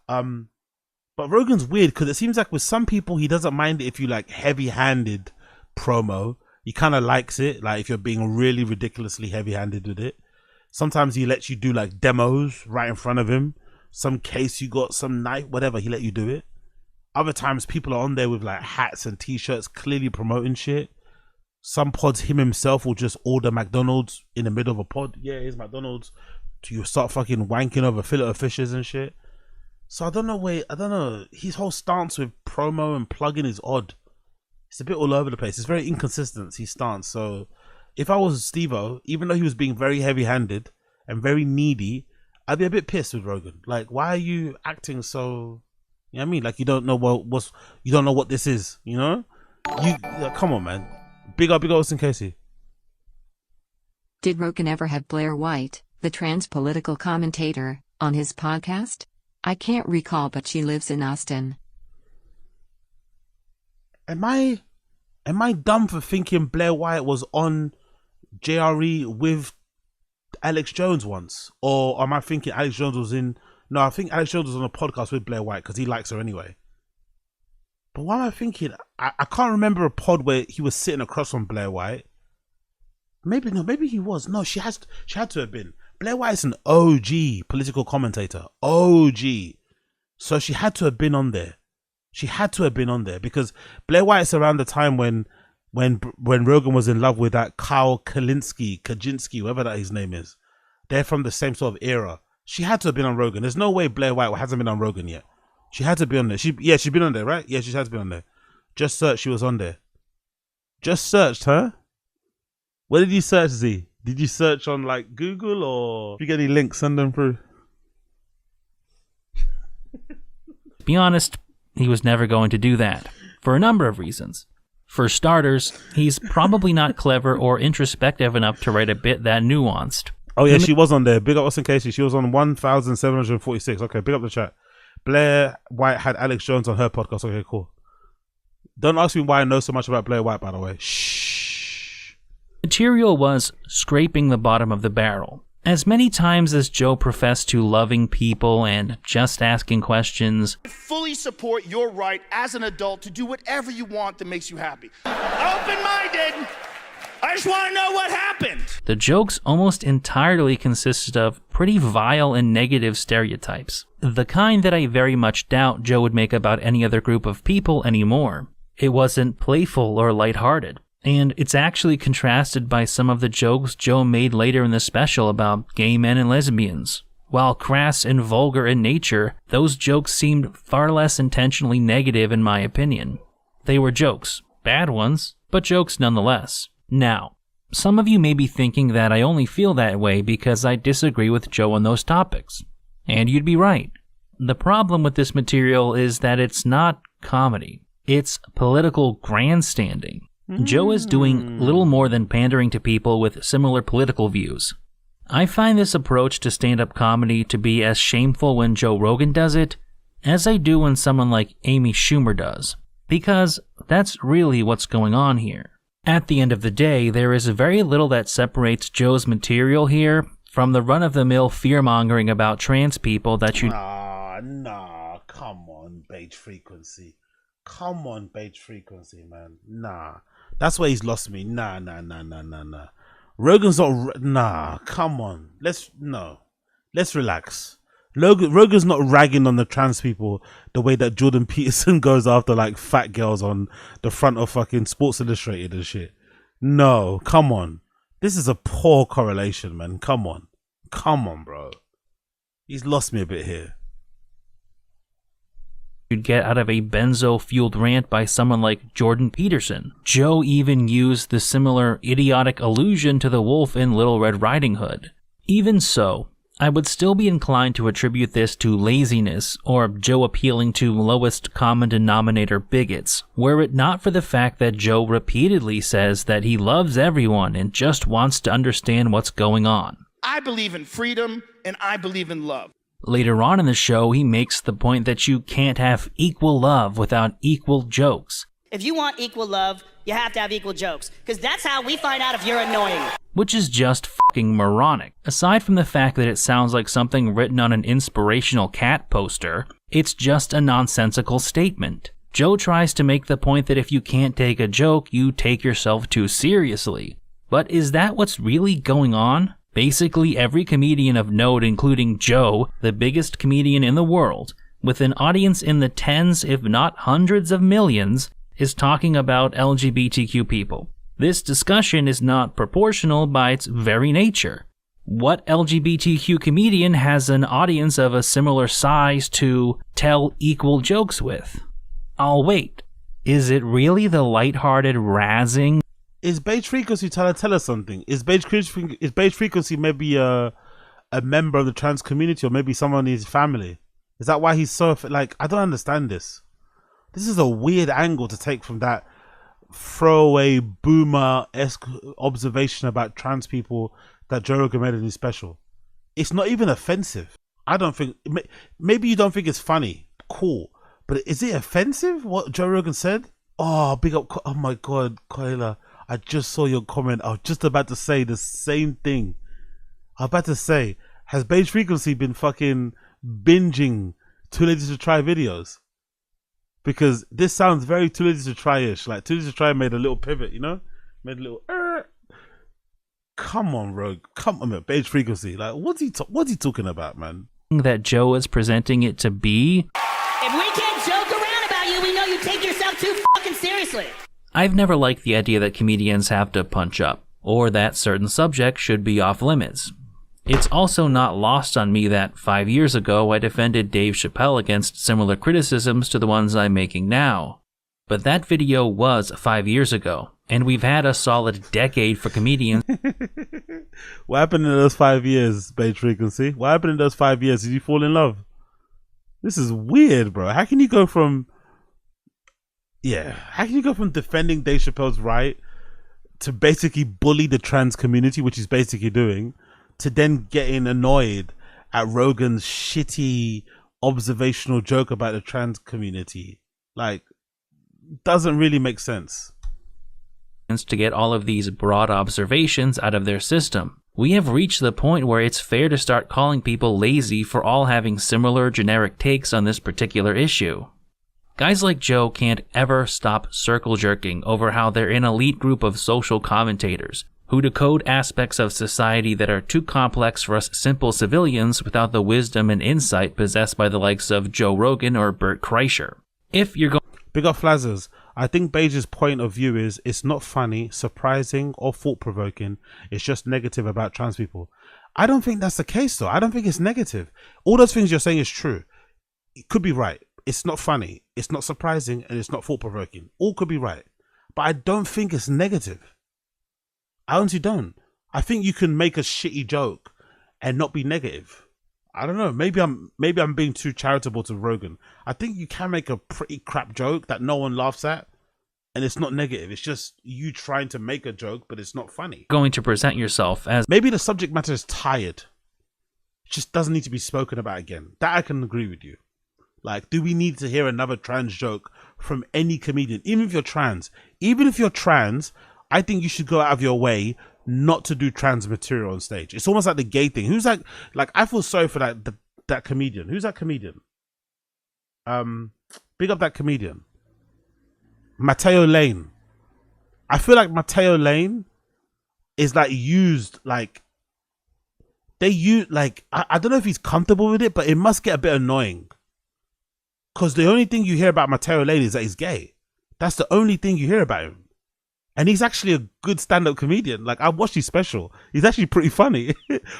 B: But Rogan's weird because it seems like with some people, he doesn't mind it if you like heavy-handed promo. He kind of likes it. Like if you're being really ridiculously heavy-handed with it. Sometimes he lets you do like demos right in front of him. Some case you got, some knife, whatever, he let you do it. Other times people are on there with like hats and t-shirts clearly promoting shit. Some pods him himself will just order McDonald's in the middle of a pod. Yeah, here's McDonald's. You start fucking wanking over fillet of fishes and shit. So I don't know. His whole stance with promo and plugging is odd. It's a bit all over the place. It's very inconsistent, his stance. So if I was Steve-O, even though he was being very heavy-handed and very needy, I'd be a bit pissed with Rogan. Like, why are you acting so... You know what I mean? Like you don't know you don't know what this is, you know? Come on, man. Big up Austin Casey.
G: Did Rogan ever have Blair White, the trans political commentator, on his podcast? I can't recall, but she lives in Austin.
B: Am I dumb for thinking Blair White was on JRE with Alex Jones once? Or am I thinking Alex Jones was in... No, I think Alex Jones was on a podcast with Blair White because he likes her anyway. But why am I thinking? I can't remember a pod where he was sitting across from Blair White. Maybe he was. No, she had to have been. Blair White's an OG political commentator. OG. So she had to have been on there. She had to have been on there because Blair White's around the time when Rogan was in love with that Kyle Kaczynski, whatever that his name is. They're from the same sort of era. She had to have been on Rogan. There's no way Blair White hasn't been on Rogan yet. She had to be on there. She's been on there, right? Yeah, she has been on there. Just search, she was on there. Just searched, huh? Where did you search, Z? Did you search on like Google or if you get any links, send them through.
A: To be honest, he was never going to do that, for a number of reasons. For starters, he's probably not clever or introspective enough to write a bit that nuanced.
B: Oh yeah, she was on there. Big up Austin Casey. She was on 1,746. Okay, big up the chat. Blair White had Alex Jones on her podcast. Okay, cool. Don't ask me why I know so much about Blair White, by the way. Shh.
A: Material was scraping the bottom of the barrel. As many times as Joe professed to loving people and just asking questions,
C: I fully support your right as an adult to do whatever you want that makes you happy. Open-minded. I just want to know what happened.
A: The jokes almost entirely consisted of pretty vile and negative stereotypes. The kind that I very much doubt Joe would make about any other group of people anymore. It wasn't playful or lighthearted. And it's actually contrasted by some of the jokes Joe made later in the special about gay men and lesbians. While crass and vulgar in nature, those jokes seemed far less intentionally negative in my opinion. They were jokes. Bad ones, but jokes nonetheless. Now, some of you may be thinking that I only feel that way because I disagree with Joe on those topics. And you'd be right. The problem with this material is that it's not comedy. It's political grandstanding. Joe is doing little more than pandering to people with similar political views. I find this approach to stand-up comedy to be as shameful when Joe Rogan does it as I do when someone like Amy Schumer does. Because that's really what's going on here. At the end of the day, there is very little that separates Joe's material here from the run-of-the-mill fear-mongering about trans people that you...
B: Nah, come on, Beige Frequency. Come on, Beige Frequency, man. Nah. That's where he's lost me. Nah. Rogan's not... Nah, come on. Let's relax. Rogan's not ragging on the trans people the way that Jordan Peterson goes after like fat girls on the front of fucking Sports Illustrated and shit. No, come on. This is a poor correlation, man. Come on, bro. He's lost me a bit here.
A: You'd get out of a benzo-fueled rant by someone like Jordan Peterson. Joe even used the similar idiotic allusion to the wolf in Little Red Riding Hood. Even so, I would still be inclined to attribute this to laziness or Joe appealing to lowest common denominator bigots, were it not for the fact that Joe repeatedly says that he loves everyone and just wants to understand what's going on.
C: I believe in freedom and I believe in love.
A: Later on in the show, he makes the point that you can't have equal love without equal jokes.
E: If you want equal love, you have to have equal jokes, because that's how we find out if you're annoying.
A: Which is just fucking moronic. Aside from the fact that it sounds like something written on an inspirational cat poster, it's just a nonsensical statement. Joe tries to make the point that if you can't take a joke, you take yourself too seriously. But is that what's really going on? Basically every comedian of note, including Joe, the biggest comedian in the world, with an audience in the tens if not hundreds of millions, is talking about LGBTQ people. This discussion is not proportional by its very nature. What LGBTQ comedian has an audience of a similar size to tell equal jokes with? I'll wait. Is it really the lighthearted razzing?
B: Is Beige Frequency trying to tell us something? Is Beige Frequency maybe a member of the trans community, or maybe someone in his family? Is that why he's so like? I don't understand this. This is a weird angle to take from that throwaway boomer-esque observation about trans people that Joe Rogan made in his special. It's not even offensive. I don't think. Maybe you don't think it's funny. Cool, but is it offensive what Joe Rogan said? Oh, big up! Oh my God, Koila. I just saw your comment. I was just about to say the same thing. I was about to say, has Beige Frequency been fucking binging Too Lazy to Try videos? Because this sounds very Too Lazy to Try-ish. Like Too Lazy to Try made a little pivot, you know? Made a little... Come on, Rogue. Come on, Beige Frequency. Like, what's he talking about, man?
A: That Joe is presenting it to be...
E: If we can't joke around about you, we know you take yourself too fucking seriously.
A: I've never liked the idea that comedians have to punch up, or that certain subjects should be off limits. It's also not lost on me that 5 years ago I defended Dave Chappelle against similar criticisms to the ones I'm making now. But that video was 5 years ago, and we've had a solid decade for comedians.
B: What happened in those 5 years, Beige Frequency? What happened in those 5 years? Did you fall in love? This is weird, bro. How can you go from... Yeah, how can you go from defending Dave Chappelle's right to basically bully the trans community, which he's basically doing, to then getting annoyed at Rogan's shitty observational joke about the trans community? Like, doesn't really make sense.
A: To get all of these broad observations out of their system. We have reached the point where it's fair to start calling people lazy for all having similar generic takes on this particular issue. Guys like Joe can't ever stop circle jerking over how they're an elite group of social commentators who decode aspects of society that are too complex for us simple civilians without the wisdom and insight possessed by the likes of Joe Rogan or Bert Kreischer. If you're going...
B: Big up Flazzers. I think Beige's point of view is it's not funny, surprising, or thought-provoking. It's just negative about trans people. I don't think that's the case, though. I don't think it's negative. All those things you're saying is true. It could be right. It's not funny, it's not surprising, and it's not thought-provoking. All could be right. But I don't think it's negative. I honestly don't. I think you can make a shitty joke and not be negative. I don't know. Maybe I'm being too charitable to Rogan. I think you can make a pretty crap joke that no one laughs at, and it's not negative. It's just you trying to make a joke, but it's not funny.
A: Going to present yourself as...
B: Maybe the subject matter is tired. It just doesn't need to be spoken about again. That I can agree with you. Like, do we need to hear another trans joke from any comedian? Even if you're trans. Even if you're trans, I think you should go out of your way not to do trans material on stage. It's almost like the gay thing. Who's that? Like, I feel sorry for that comedian. Who's that comedian? Big up that comedian. Mateo Lane. I feel like Mateo Lane is like used like they use like I don't know if he's comfortable with it, but it must get a bit annoying. Because the only thing you hear about Mateo Lane is that he's gay. That's the only thing you hear about him. And he's actually a good stand-up comedian. Like, I watched his special. He's actually pretty funny.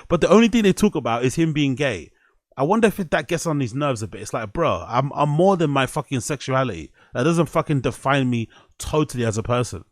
B: But the only thing they talk about is him being gay. I wonder if that gets on his nerves a bit. It's like, bro, I'm more than my fucking sexuality. That doesn't fucking define me totally as a person.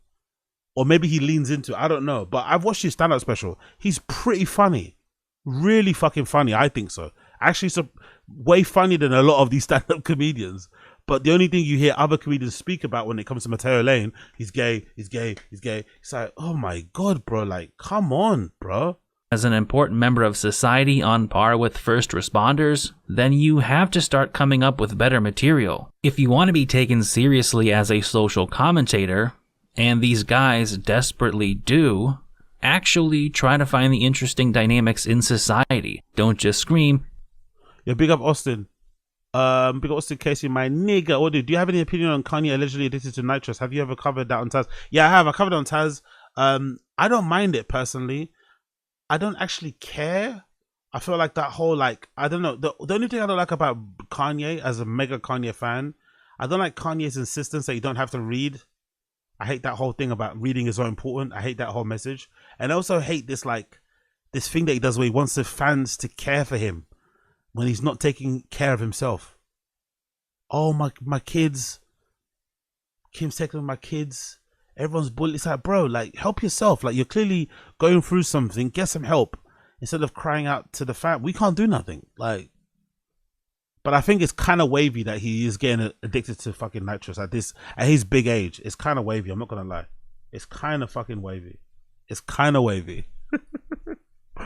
B: Or maybe he leans into it. I don't know. But I've watched his stand-up special. He's pretty funny. Really fucking funny. I think so. Actually, so way funnier than a lot of these stand-up comedians. But the only thing you hear other comedians speak about when it comes to Mateo Lane, he's gay, he's gay, he's gay. It's like, oh my God, bro. Like, come on, bro.
A: As an important member of society on par with first responders, then you have to start coming up with better material. If you want to be taken seriously as a social commentator, and these guys desperately do, actually try to find the interesting dynamics in society. Don't just scream.
B: Yeah, big up Austin. Big up Austin Casey, my nigga. What do you have any opinion on Kanye allegedly addicted to nitrous? Have you ever covered that on Taz? Yeah, I have. I covered it on Taz. I don't mind it personally. I don't actually care. I feel like that whole, like, I don't know. The only thing I don't like about Kanye as a mega Kanye fan, I don't like Kanye's insistence that you don't have to read. I hate that whole thing about reading is so important. I hate that whole message. And I also hate this, like, this thing that he does where he wants the fans to care for him when he's not taking care of himself. Oh, my kids. Kim's taking my kids. Everyone's bullied. It's like, bro, like, help yourself. Like, you're clearly going through something. Get some help. Instead of crying out to the fan. We can't do nothing. Like, but I think it's kind of wavy that he is getting addicted to fucking nitrous at his big age. It's kind of wavy. I'm not going to lie. It's kind of fucking wavy. It's kind of wavy.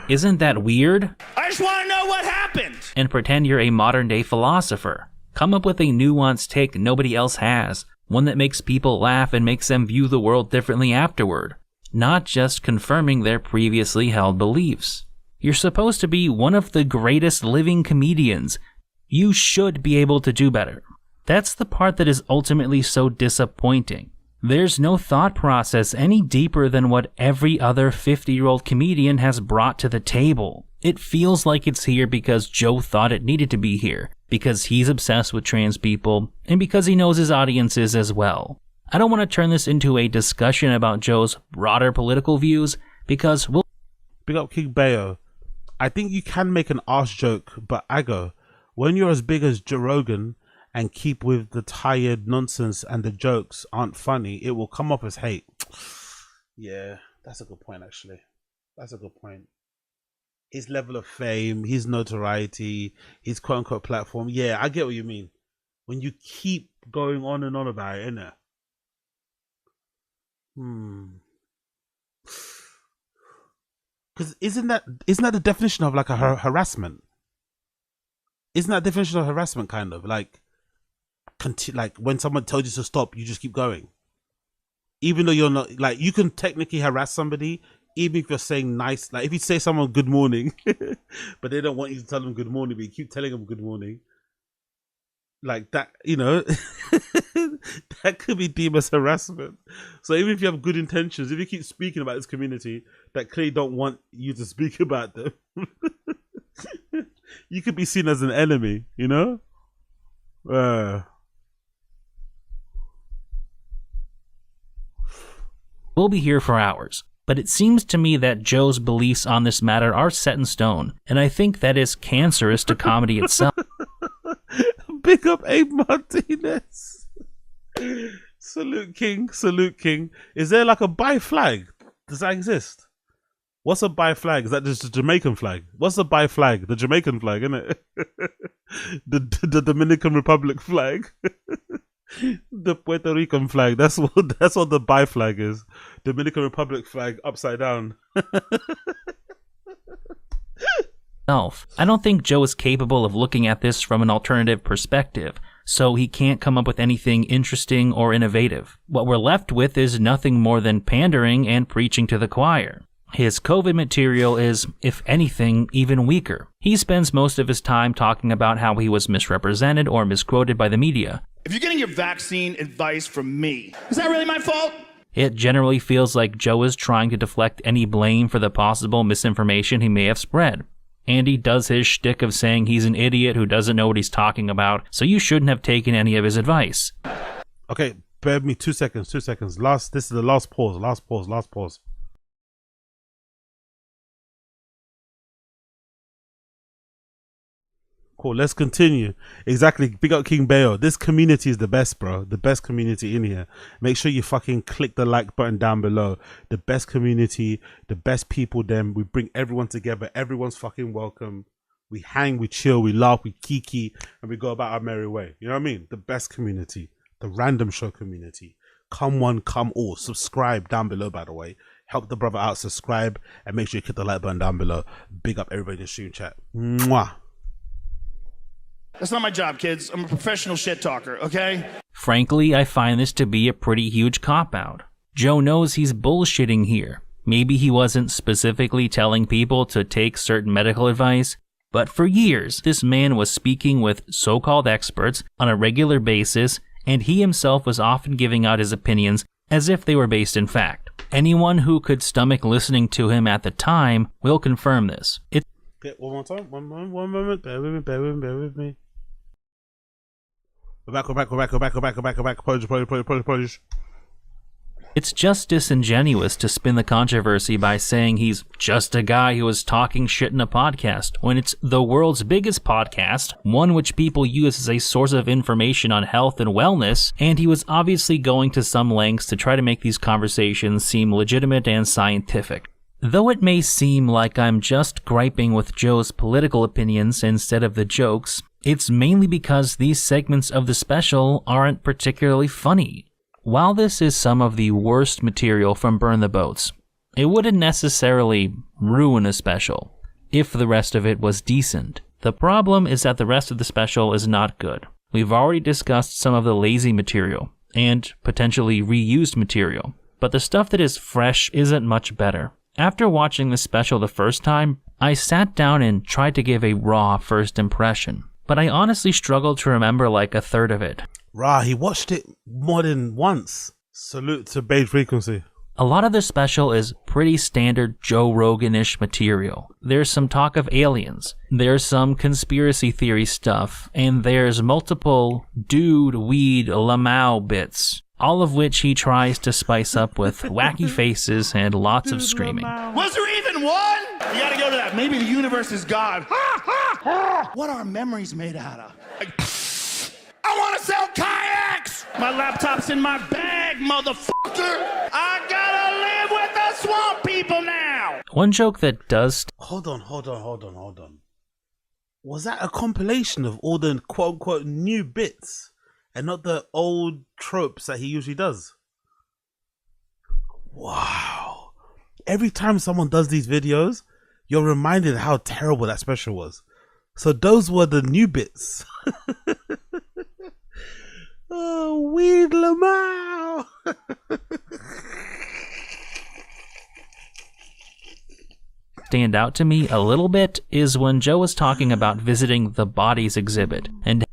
A: Isn't that weird?
C: I just want to know what happened.
A: And pretend you're a modern day philosopher. Come up with a nuanced take nobody else has. One that makes people laugh and makes them view the world differently afterward. Not just confirming their previously held beliefs. You're supposed to be one of the greatest living comedians. You should be able to do better. That's the part that is ultimately so disappointing. There's no thought process any deeper than what every other 50-year-old comedian has brought to the table. It feels like it's here because Joe thought it needed to be here, because he's obsessed with trans people, and because he knows his audiences as well. I don't want to turn this into a discussion about Joe's broader political views, because we'll...
B: Big up King Bayo. I think you can make an arse joke, but I go, when you're as big as Joe Rogan and keep with the tired nonsense and the jokes aren't funny, it will come off as hate. Yeah, that's a good point, actually. That's a good point. His level of fame, his notoriety, his quote-unquote platform. Yeah, I get what you mean. When you keep going on and on about it, innit? Because isn't that the definition of like a harassment? Isn't that the definition of harassment kind of? Like when someone tells you to stop, you just keep going. Even though you're not, like, you can technically harass somebody even if you're saying nice, like if you say someone good morning, but they don't want you to tell them good morning, but you keep telling them good morning. Like that, you know, that could be deemed as harassment. So even if you have good intentions, if you keep speaking about this community that clearly don't want you to speak about them, you could be seen as an enemy, you know?
A: We'll be here for hours, but it seems to me that Joe's beliefs on this matter are set in stone, and I think that is cancerous to comedy itself.
B: Big up Abe Martinez. Salute King, salute King. Is there like a bi flag? Does that exist? What's a bi flag? Is that just a Jamaican flag? What's a bi flag? The Jamaican flag, isn't it? the Dominican Republic flag. The Puerto Rican flag. That's what the bi flag is. Dominican Republic flag upside down.
A: I don't think Joe is capable of looking at this from an alternative perspective, so he can't come up with anything interesting or innovative. What we're left with is nothing more than pandering and preaching to the choir. His COVID material is, if anything, even weaker. He spends most of his time talking about how he was misrepresented or misquoted by the media,
C: If you're getting your vaccine advice from me, is that really my fault?
A: It generally feels like Joe is trying to deflect any blame for the possible misinformation he may have spread. And he does his shtick of saying he's an idiot who doesn't know what he's talking about, so you shouldn't have taken any of his advice.
B: Okay, bear with me 2 seconds. This is the last pause. Cool, let's continue. Exactly, big up King Bayo. This community is the best, bro. The best community in here. Make sure you fucking click the like button down below. The best community, the best people, them. We bring everyone together. Everyone's fucking welcome. We hang, we chill, we laugh, we kiki, and we go about our merry way. You know what I mean? The best community. The random show community. Come one, come all. Subscribe down below, by the way. Help the brother out, subscribe, and make sure you click the like button down below. Big up everybody in the stream chat. Mwah.
C: That's not my job, kids. I'm a professional shit talker, okay?
A: Frankly, I find this to be a pretty huge cop-out. Joe knows he's bullshitting here. Maybe he wasn't specifically telling people to take certain medical advice, but for years, this man was speaking with so-called experts on a regular basis, and he himself was often giving out his opinions as if they were based in fact. Anyone who could stomach listening to him at the time will confirm this.
B: Okay, one more time. One moment. Bear with me. We're back. Apologies.
A: It's just disingenuous to spin the controversy by saying he's just a guy who was talking shit in a podcast, when it's the world's biggest podcast, one which people use as a source of information on health and wellness, and he was obviously going to some lengths to try to make these conversations seem legitimate and scientific. Though it may seem like I'm just griping with Joe's political opinions instead of the jokes, it's mainly because these segments of the special aren't particularly funny. While this is some of the worst material from Burn the Boats, it wouldn't necessarily ruin a special if the rest of it was decent. The problem is that the rest of the special is not good. We've already discussed some of the lazy material and potentially reused material, but the stuff that is fresh isn't much better. After watching the special the first time, I sat down and tried to give a raw first impression, but I honestly struggled to remember like a third of it.
B: He watched it more than once. Salute to Beige Frequency.
A: A lot of the special is pretty standard Joe Rogan-ish material. There's some talk of aliens, there's some conspiracy theory stuff, and there's multiple dude, weed, lamau bits, all of which he tries to spice up with wacky faces and lots of screaming.
C: Was there even one? You gotta go to that. Maybe the universe is God. What are memories made out of? I want to sell kayaks! My laptop's in my bag, motherfucker! I gotta live with the swamp people now!
A: One joke that does...
B: Hold on. Was that a compilation of all the quote-unquote new bits and not the old tropes that he usually does? Wow. Every time someone does these videos, you're reminded how terrible that special was. So those were the new bits. Oh, weed lamau.
A: Stand out to me a little bit is when Joe was talking about visiting the bodies exhibit and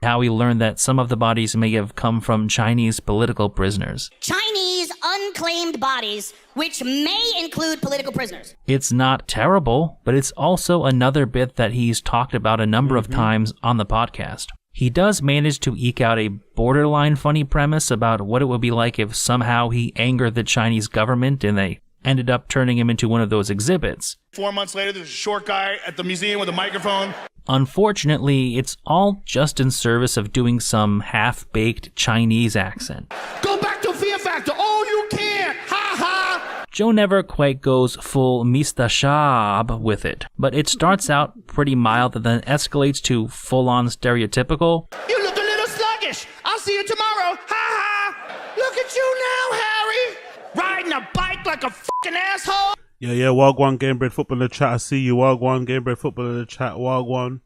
A: how he learned that some of the bodies may have come from Chinese political prisoners.
E: Chinese unclaimed bodies, which may include political prisoners.
A: It's not terrible, but it's also another bit that he's talked about a number of times on the podcast. He does manage to eke out a borderline funny premise about what it would be like if somehow he angered the Chinese government and they ended up turning him into one of those exhibits.
C: 4 months later, there's a short guy at the museum with a microphone.
A: Unfortunately, it's all just in service of doing some half-baked Chinese accent.
C: Go back to Fear Factor. Oh, you can't. Ha ha.
A: Joe never quite goes full Mr. Shab with it, but it starts out pretty mild and then escalates to full-on stereotypical.
C: You look a little sluggish. I'll see you tomorrow. Ha ha. Look at you now, Harry. Riding a bike like a fucking asshole.
B: Yeah, Wagwan Gamebred Football in the chat. I see you, Wagwan Gamebred Football in the chat, Wagwan.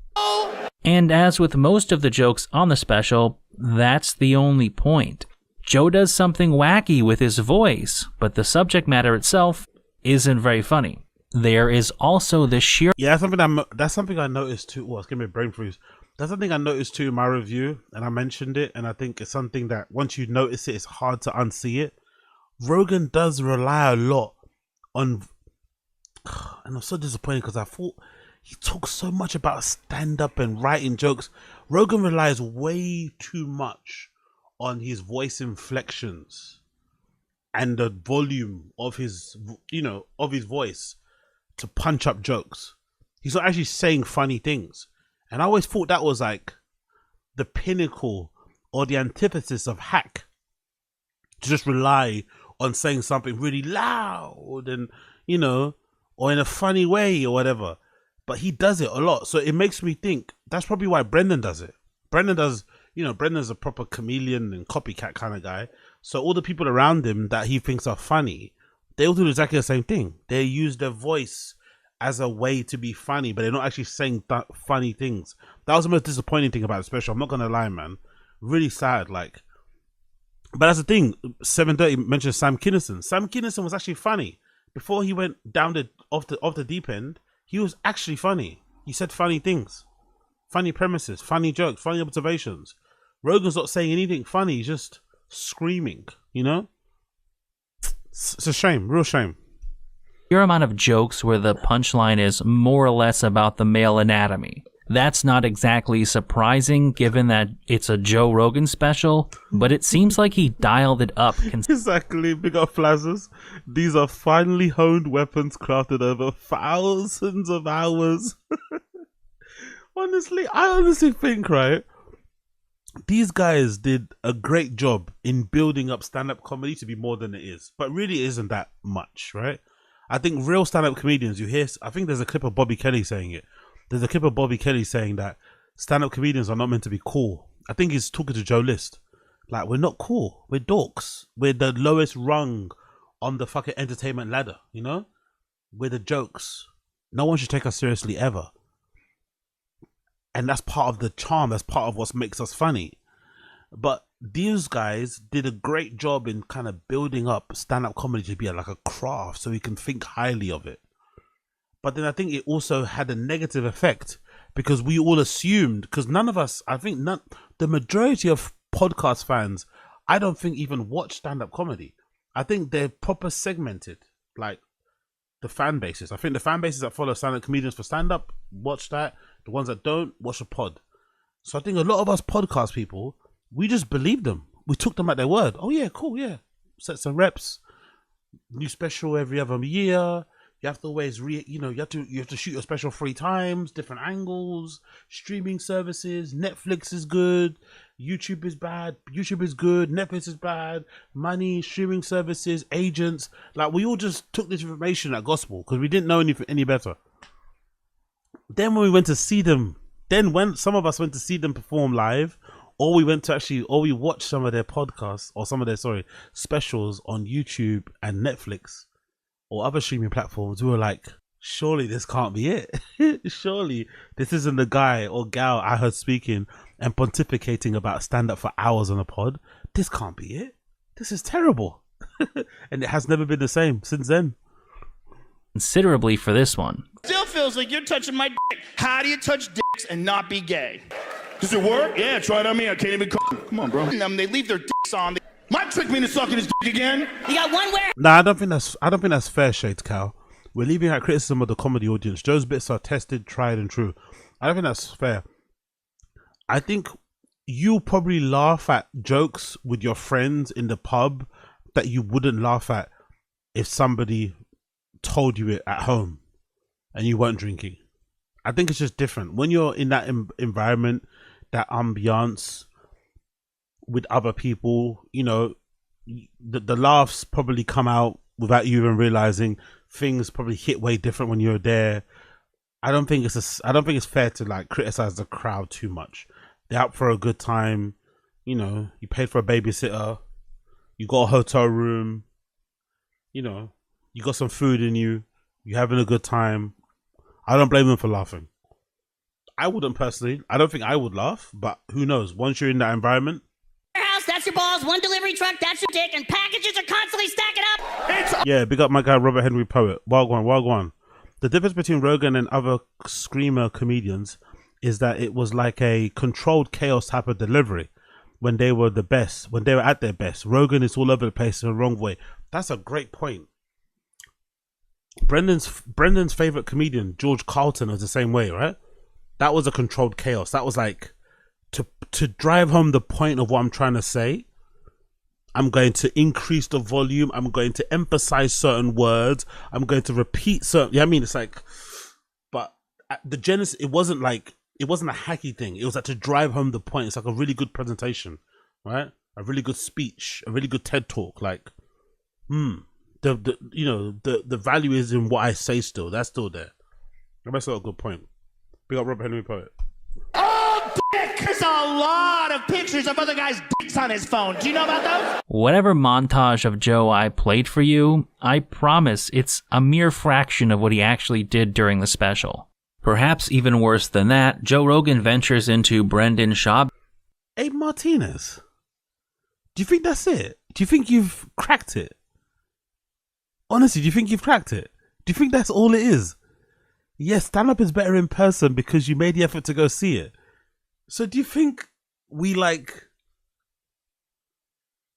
A: And as with most of the jokes on the special, that's the only point. Joe does something wacky with his voice, but the subject matter itself isn't very funny. There is also the sheer...
B: Yeah, that's something I noticed too. Oh, it's giving me a brain freeze. That's something I noticed too in my review, and I mentioned it, and I think it's something that once you notice it, it's hard to unsee it. Rogan does rely a lot on, and I'm so disappointed because I thought he talks so much about stand-up and writing jokes. Rogan relies way too much on his voice inflections and the volume of his, of his voice to punch up jokes. He's not actually saying funny things. And I always thought that was like the pinnacle or the antithesis of hack. To just rely on saying something really loud and, or in a funny way or whatever. But he does it a lot. So it makes me think that's probably why Brendan does it. Brendan's a proper chameleon and copycat kind of guy. So all the people around him that he thinks are funny, they all do exactly the same thing. They use their voice as a way to be funny, but they're not actually saying funny things. That was the most disappointing thing about the special. I'm not gonna lie, man. Really sad. But that's the thing. 7:30 mentioned Sam Kinison. Sam Kinison was actually funny before he went down off the deep end. He was actually funny. He said funny things, funny premises, funny jokes, funny observations. Rogan's not saying anything funny. He's just screaming. It's a shame, real shame.
A: Your amount of jokes where the punchline is more or less about the male anatomy. That's not exactly surprising given that it's a Joe Rogan special, but it seems like he dialed it up.
B: Exactly, big up Flazzers. These are finely honed weapons crafted over thousands of hours. I honestly think, right, these guys did a great job in building up stand-up comedy to be more than it is, but really isn't that much, right? I think real stand-up comedians, I think there's a clip of Bobby Kelly saying it. There's a clip of Bobby Kelly saying that stand-up comedians are not meant to be cool. I think he's talking to Joe List. Like, we're not cool. We're dorks. We're the lowest rung on the fucking entertainment ladder, We're the jokes. No one should take us seriously ever. And that's part of the charm. That's part of what makes us funny. But these guys did a great job in kind of building up stand-up comedy to be like a craft so we can think highly of it. But then I think it also had a negative effect because we all assumed, because the majority of podcast fans, I don't think even watch stand-up comedy. I think they're proper segmented, like the fan bases. I think the fan bases that follow stand-up comedians for stand-up, watch that. The ones that don't, watch a pod. So I think a lot of us podcast people, we just believed them. We took them at their word. Oh yeah, cool, yeah. Sets and reps. New special every other year. You have to always you have to shoot your special 3 times, different angles, streaming services, Netflix is good, YouTube is bad, YouTube is good, Netflix is bad, money, streaming services, agents. Like, we all just took this information at gospel because we didn't know any better. Then when we went to see them, when some of us went to see them perform live, or we watched some of their podcasts or some of their specials on YouTube and Netflix or other streaming platforms, we were like, surely this can't be it. Surely this isn't the guy or gal I heard speaking and pontificating about stand-up for hours on a pod. This can't be it. This is terrible. And it has never been the same since then.
A: Considerably for this one.
C: Still feels like you're touching my dick. How do you touch dicks and not be gay? Does it work? Yeah, try it on me. I can't even come on, bro. They leave their dicks on. Might trick me into sucking his dick again.
E: You got one where?
B: Nah, I don't think that's fair, Shades Cal. We're leaving out criticism of the comedy audience. Joe's bits are tested, tried, and true. I don't think that's fair. I think you probably laugh at jokes with your friends in the pub that you wouldn't laugh at if somebody told you it at home and you weren't drinking. I think it's just different when you're in that environment, that ambiance with other people. The laughs probably come out without you even realizing. Things probably hit way different when you're there. I don't think it's fair to criticize the crowd too much. They're out for a good time. You paid for a babysitter. You got a hotel room. You got some food in you. You're having a good time. I don't blame them for laughing. I wouldn't personally. I don't think I would laugh, but who knows? Once you're in that environment.
E: House, that's your balls. One delivery truck, that's your dick, and packages are constantly stacking up.
B: Yeah, big up my guy Robert Henry Poet. Wagwan. The difference between Rogan and other screamer comedians is that it was like a controlled chaos type of delivery when they were the best, when they were at their best. Rogan is all over the place in the wrong way. That's a great point. Brendan's favorite comedian, George Carlton, was the same way, right? That was a controlled chaos. That was like to drive home the point of what I'm trying to say. I'm going to increase the volume. I'm going to emphasize certain words. I'm going to repeat certain. Yeah, I mean, it's like, but the genesis. It wasn't a hacky thing. It was like to drive home the point. It's like a really good presentation, right? A really good speech, a really good TED talk. Like, the value is in what I say. Still, that's still there. That's not a good point. Big up Robert Henry Poet.
C: Oh, dick! There's a lot of pictures of other guys' dicks on his phone. Do you know about those?
A: Whatever montage of Joe I played for you, I promise it's a mere fraction of what he actually did during the special. Perhaps even worse than that, Joe Rogan ventures into Brendan Schaub.
B: Abe Martinez, do you think that's it? Do you think you've cracked it? Honestly, do you think you've cracked it? Do you think that's all it is? Yes, stand-up is better in person because you made the effort to go see it. So do you think we, like,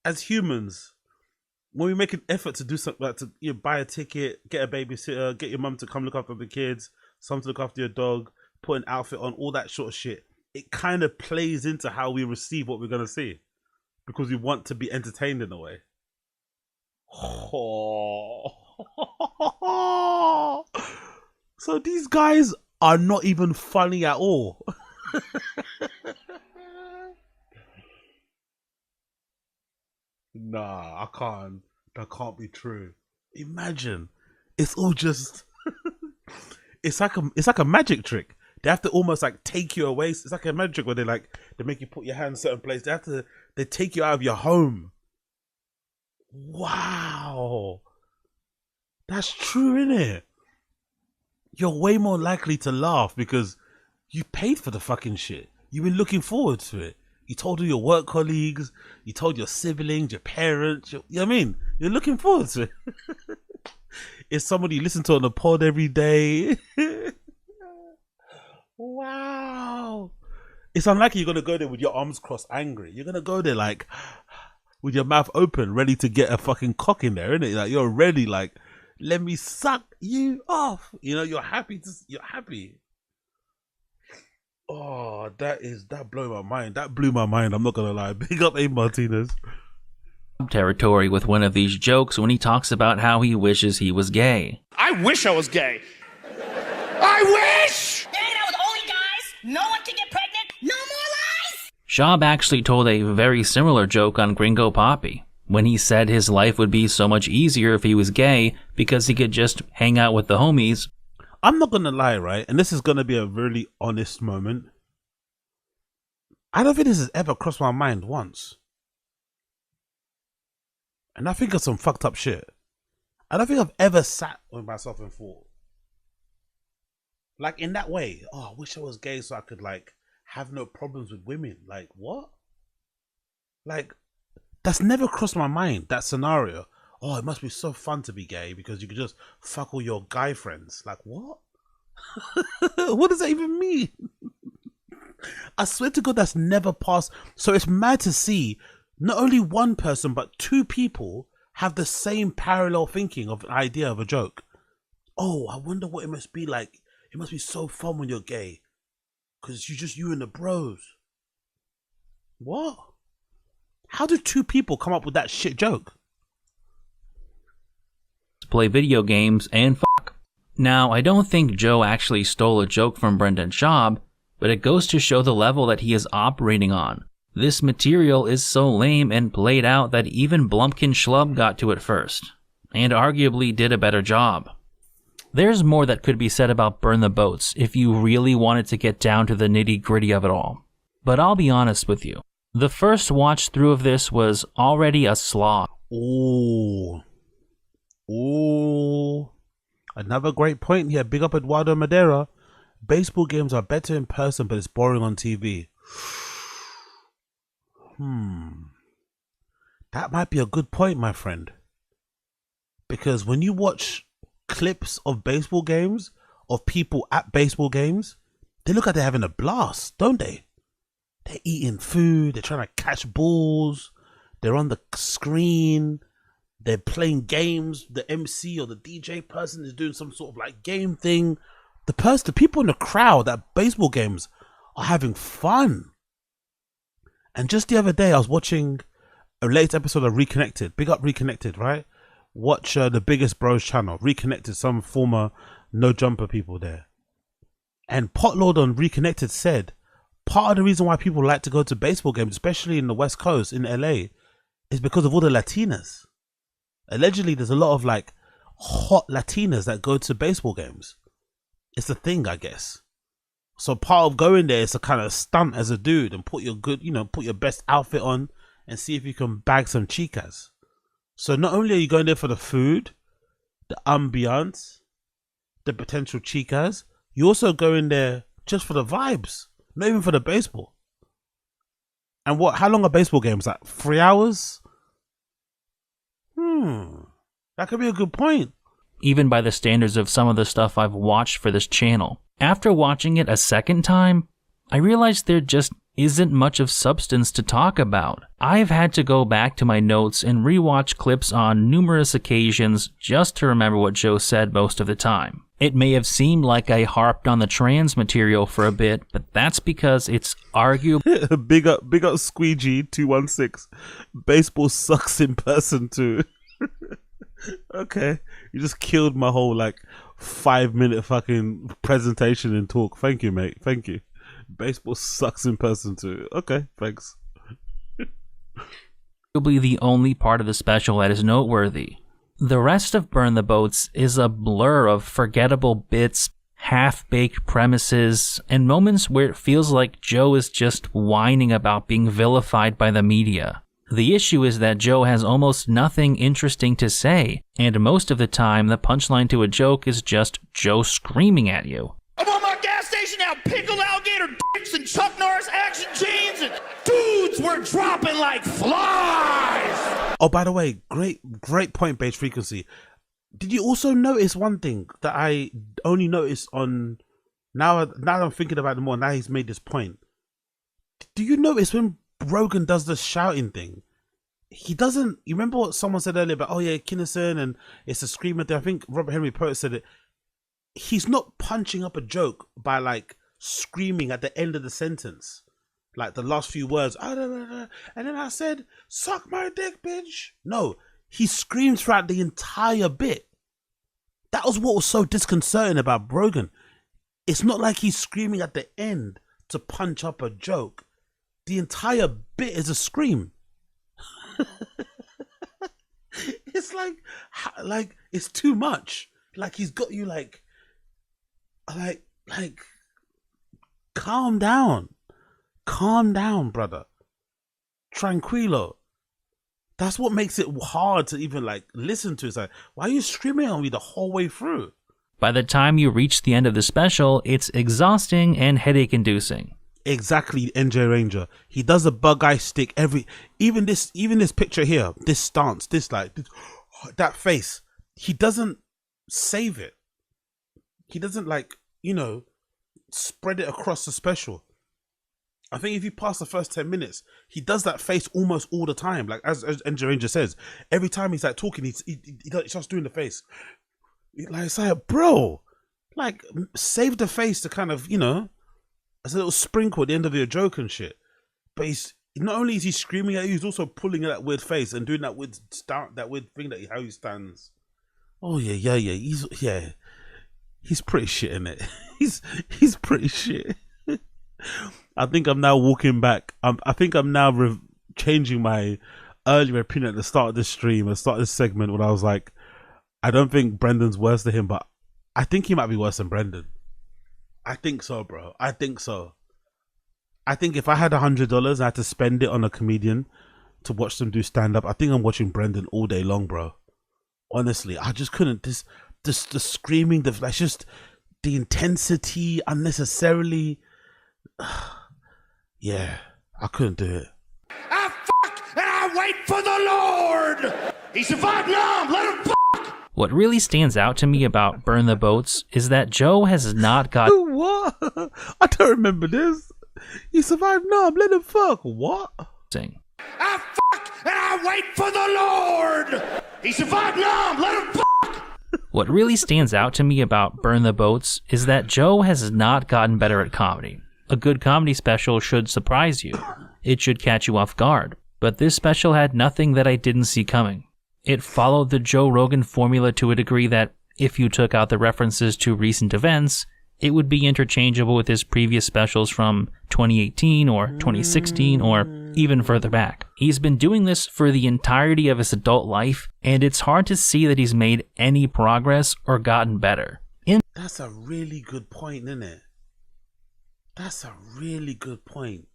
B: as humans, when we make an effort to do something, like to buy a ticket, get a babysitter, get your mum to come look after the kids, some to look after your dog, put an outfit on, all that sort of shit, it kind of plays into how we receive what we're going to see because we want to be entertained in a way. So these guys are not even funny at all. Nah, I can't. That can't be true. Imagine, it's all just. It's like a magic trick. They have to almost like take you away. It's like a magic trick where they make you put your hand in a certain place. They take you out of your home. Wow, that's true, isn't it? You're way more likely to laugh because you paid for the fucking shit. You've been looking forward to it. You told all your work colleagues, you told your siblings, your parents, you know what I mean? You're looking forward to it. It's somebody you listen to on the pod every day. Wow. It's unlikely you're going to go there with your arms crossed angry. You're going to go there like with your mouth open, ready to get a fucking cock in there, isn't it? Like you're ready, like, let me suck you off. You know, you're happy. Oh, that blew my mind. That blew my mind. I'm not gonna lie. Big up Abe Martinez.
A: Territory with one of these jokes when he talks about how he wishes he was gay.
C: I wish I was gay. I wish!
E: Hanging out with only guys, no one can get pregnant, no more lies!
A: Schaub actually told a very similar joke on Gringo Poppy, when he said his life would be so much easier if he was gay because he could just hang out with the homies.
B: I'm not gonna lie, right? And this is gonna be a really honest moment. I don't think this has ever crossed my mind once. And I think of some fucked up shit. I don't think I've ever sat with myself and thought, like, in that way, oh, I wish I was gay so I could, like, have no problems with women. Like, what? Like, that's never crossed my mind, that scenario. Oh, it must be so fun to be gay because you could just fuck all your guy friends. Like, what? What does that even mean? I swear to God, that's never passed. So it's mad to see not only one person, but two people have the same parallel thinking of an idea of a joke. Oh, I wonder what it must be like. It must be so fun when you're gay because it's just you and the bros. What? How do two people come up with that shit joke?
A: Play video games and fuck. Now, I don't think Joe actually stole a joke from Brendan Schaub, but it goes to show the level that he is operating on. This material is so lame and played out that even Blumpkin Schlub got to it first, and arguably did a better job. There's more that could be said about Burn the Boats if you really wanted to get down to the nitty-gritty of it all. But I'll be honest with you. The first watch through of this was already a slog.
B: Ooh, another great point here. Big up Eduardo Madeira. Baseball games are better in person, but it's boring on TV. That might be a good point, my friend. Because when you watch clips of baseball games, of people at baseball games, they look like they're having a blast, don't they? They're eating food, they're trying to catch balls, they're on the screen, they're playing games. The MC or the DJ person is doing some sort of like game thing. The people in the crowd at baseball games are having fun. And just the other day, I was watching a latest episode of Reconnected. Big up Reconnected, right? Watch the Biggest Bros channel. Reconnected, some former No Jumper people there. And Potlord on Reconnected said, part of the reason why people like to go to baseball games, especially in the West Coast, in LA, is because of all the Latinas. Allegedly, there's a lot of like hot Latinas that go to baseball games. It's a thing, I guess. So part of going there is to kind of stunt as a dude and put your best outfit on and see if you can bag some chicas. So not only are you going there for the food, the ambiance, the potential chicas, you also go in there just for the vibes. Not even for the baseball. And how long are baseball games? Like 3 hours? That could be a good point.
A: Even by the standards of some of the stuff I've watched for this channel. After watching it a second time, I realized there just isn't much of substance to talk about. I've had to go back to my notes and rewatch clips on numerous occasions just to remember what Joe said most of the time. It may have seemed like I harped on the trans material for a bit, but that's because it's arguable.
B: Big up Squeegee 216. Baseball sucks in person too. Okay, you just killed my whole like 5-minute fucking presentation and talk. Thank you, mate. Thank you. Baseball sucks in person too. Okay, thanks.
A: Probably the only part of the special that is noteworthy. The rest of Burn the Boats is a blur of forgettable bits, half-baked premises, and moments where it feels like Joe is just whining about being vilified by the media. The issue is that Joe has almost nothing interesting to say, and most of the time the punchline to a joke is just Joe screaming at you.
C: I'm on my gas station now, pickled alligator dicks and Chuck Norris action jeans, and dudes were dropping like flies.
B: Oh, by the way, great point, Beige Frequency. Did you also notice one thing that I only noticed on now that I'm thinking about it more, now he's made this point. Do you notice when Rogan does the shouting thing, he doesn't, you remember what someone said earlier about, oh yeah, Kinnison and it's a screamer thing? I think Robert Henry Poet said it. He's not punching up a joke by like screaming at the end of the sentence, like the last few words, and then I said, suck my dick, bitch. No, he screams throughout the entire bit. That was what was so disconcerting about Rogan. It's not like he's screaming at the end to punch up a joke. The entire bit is a scream. It's like it's too much. Like he's got you like calm down, brother. Tranquilo. That's what makes it hard to even like listen to. It's like, why are you screaming on me the whole way through?
A: By the time you reach the end of the special, it's exhausting and headache-inducing.
B: Exactly, NJ Ranger. He does a bug eye stick even this picture here, this stance, that face. He doesn't save it. He doesn't spread it across the special. I think if you pass the first 10 minutes, he does that face almost all the time. Like as NJ Ranger says, every time he's like talking, he's just doing the face. It's like, bro, like save the face to kind of, as a little sprinkle at the end of your joke and shit. But he's not only is he screaming at you, he's also pulling at that weird face and doing that weird thing that how he stands. Oh yeah. He's pretty shit in it. He's pretty shit. I think I'm now walking back. I think I'm now changing my earlier opinion at the start of this stream, at the start of this segment, when I was like, I don't think Brendan's worse than him, but I think he might be worse than Brendan. I think so, bro. I think so. I think if I had $100, I had to spend it on a comedian to watch them do stand up. I think I'm watching Brendan all day long, bro. Honestly, I just couldn't. The screaming, just the intensity unnecessarily. Yeah, I couldn't do it.
C: I fuck and I wait for the Lord. He said, Vietnam, let him fuck.
A: What really stands out to me about Burn the Boats is that Joe has not got...
B: What? I don't remember this. He survived numb, let him fuck. What?
C: I fuck and I wait for the Lord. He survived numb, let him fuck.
A: What really stands out to me about Burn the Boats is that Joe has not gotten better at comedy. A good comedy special should surprise you. It should catch you off guard. But this special had nothing that I didn't see coming. It followed the Joe Rogan formula to a degree that, if you took out the references to recent events, it would be interchangeable with his previous specials from 2018 or 2016 or even further back. He's been doing this for the entirety of his adult life, and it's hard to see that he's made any progress or gotten better.
B: That's a really good point, isn't it? That's a really good point.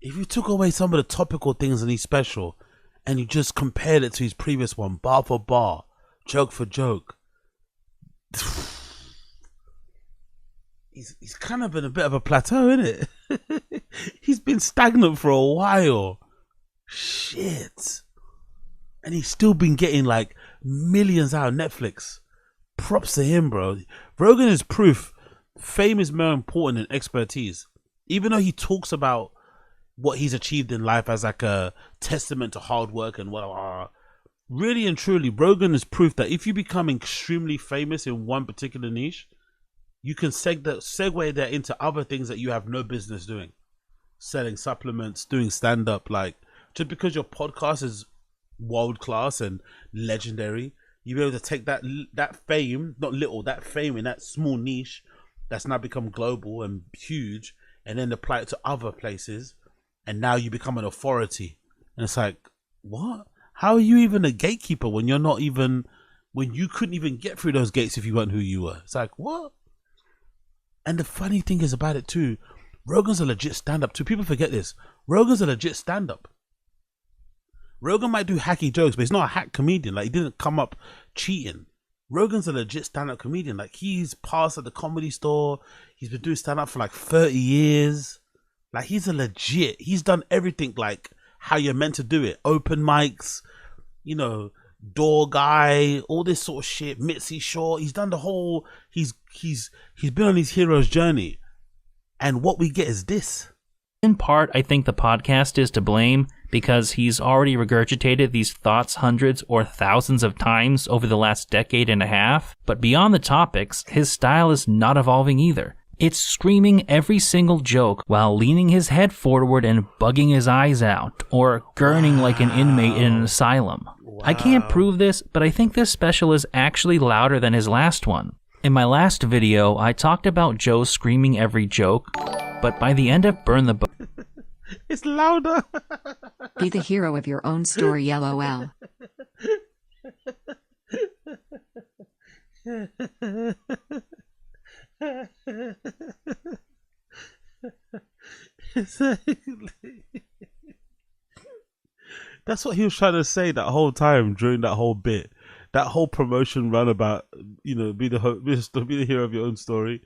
B: If you took away some of the topical things in his special and you just compared it to his previous one, bar for bar, joke for joke, he's kind of been a bit of a plateau, isn't it? He's been stagnant for a while. Shit. And he's still been getting like millions out of Netflix. Props to him, bro. Rogan is proof fame is more important than expertise. Even though he talks about what he's achieved in life as like a testament to hard work and what, really and truly, Rogan is proof that if you become extremely famous in one particular niche, you can segue that into other things that you have no business doing. Selling supplements, doing stand-up, like just because your podcast is world class and legendary, you'll be able to take that fame, not little, that fame in that small niche that's now become global and huge, and then apply it to other places. And now you become an authority. And it's like, what? How are you even a gatekeeper when you're not even, when you couldn't even get through those gates if you weren't who you were? It's like, what? And the funny thing is about it too, Rogan's a legit stand-up too. People forget this. Rogan's a legit stand-up. Rogan might do hacky jokes, but he's not a hack comedian. Like, he didn't come up cheating. Rogan's a legit stand-up comedian. Like, he's passed at the Comedy Store. He's been doing stand-up for like 30 years. Like, he's he's done everything like how you're meant to do it. Open mics, you know, door guy, all this sort of shit. Mitzi Shore. He's done the whole, he's been on his hero's journey. And what we get is this.
A: In part, I think the podcast is to blame because he's already regurgitated these thoughts hundreds or thousands of times over the last decade and a half. But beyond the topics, his style is not evolving either. It's screaming every single joke while leaning his head forward and bugging his eyes out, or gurning like an inmate in an asylum. I can't prove this, but I think this special is actually louder than his last one. In my last video, I talked about Joe screaming every joke, but by the end of Burn the Boat...
B: It's louder!
G: Be the hero of your own story, LOL.
B: That's what he was trying to say that whole time during that whole bit, that whole promotion run about, you know, be the hero of your own story.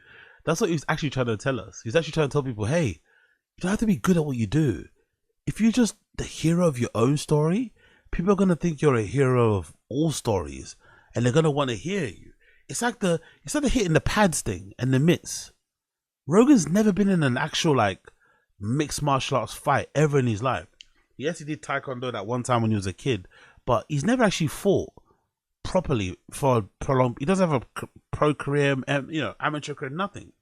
B: That's what he was actually trying to tell us. He's actually trying to tell people, hey, you don't have to be good at what you do. If you're just the hero of your own story, people are going to think you're a hero of all stories, and they're going to want to hear you. It's like the hitting the pads thing and the mitts. Rogan's never been in an actual like mixed martial arts fight ever in his life. Yes, he did Taekwondo that one time when he was a kid, but he's never actually fought properly for a prolonged. He doesn't have a pro career, you know, amateur career, nothing.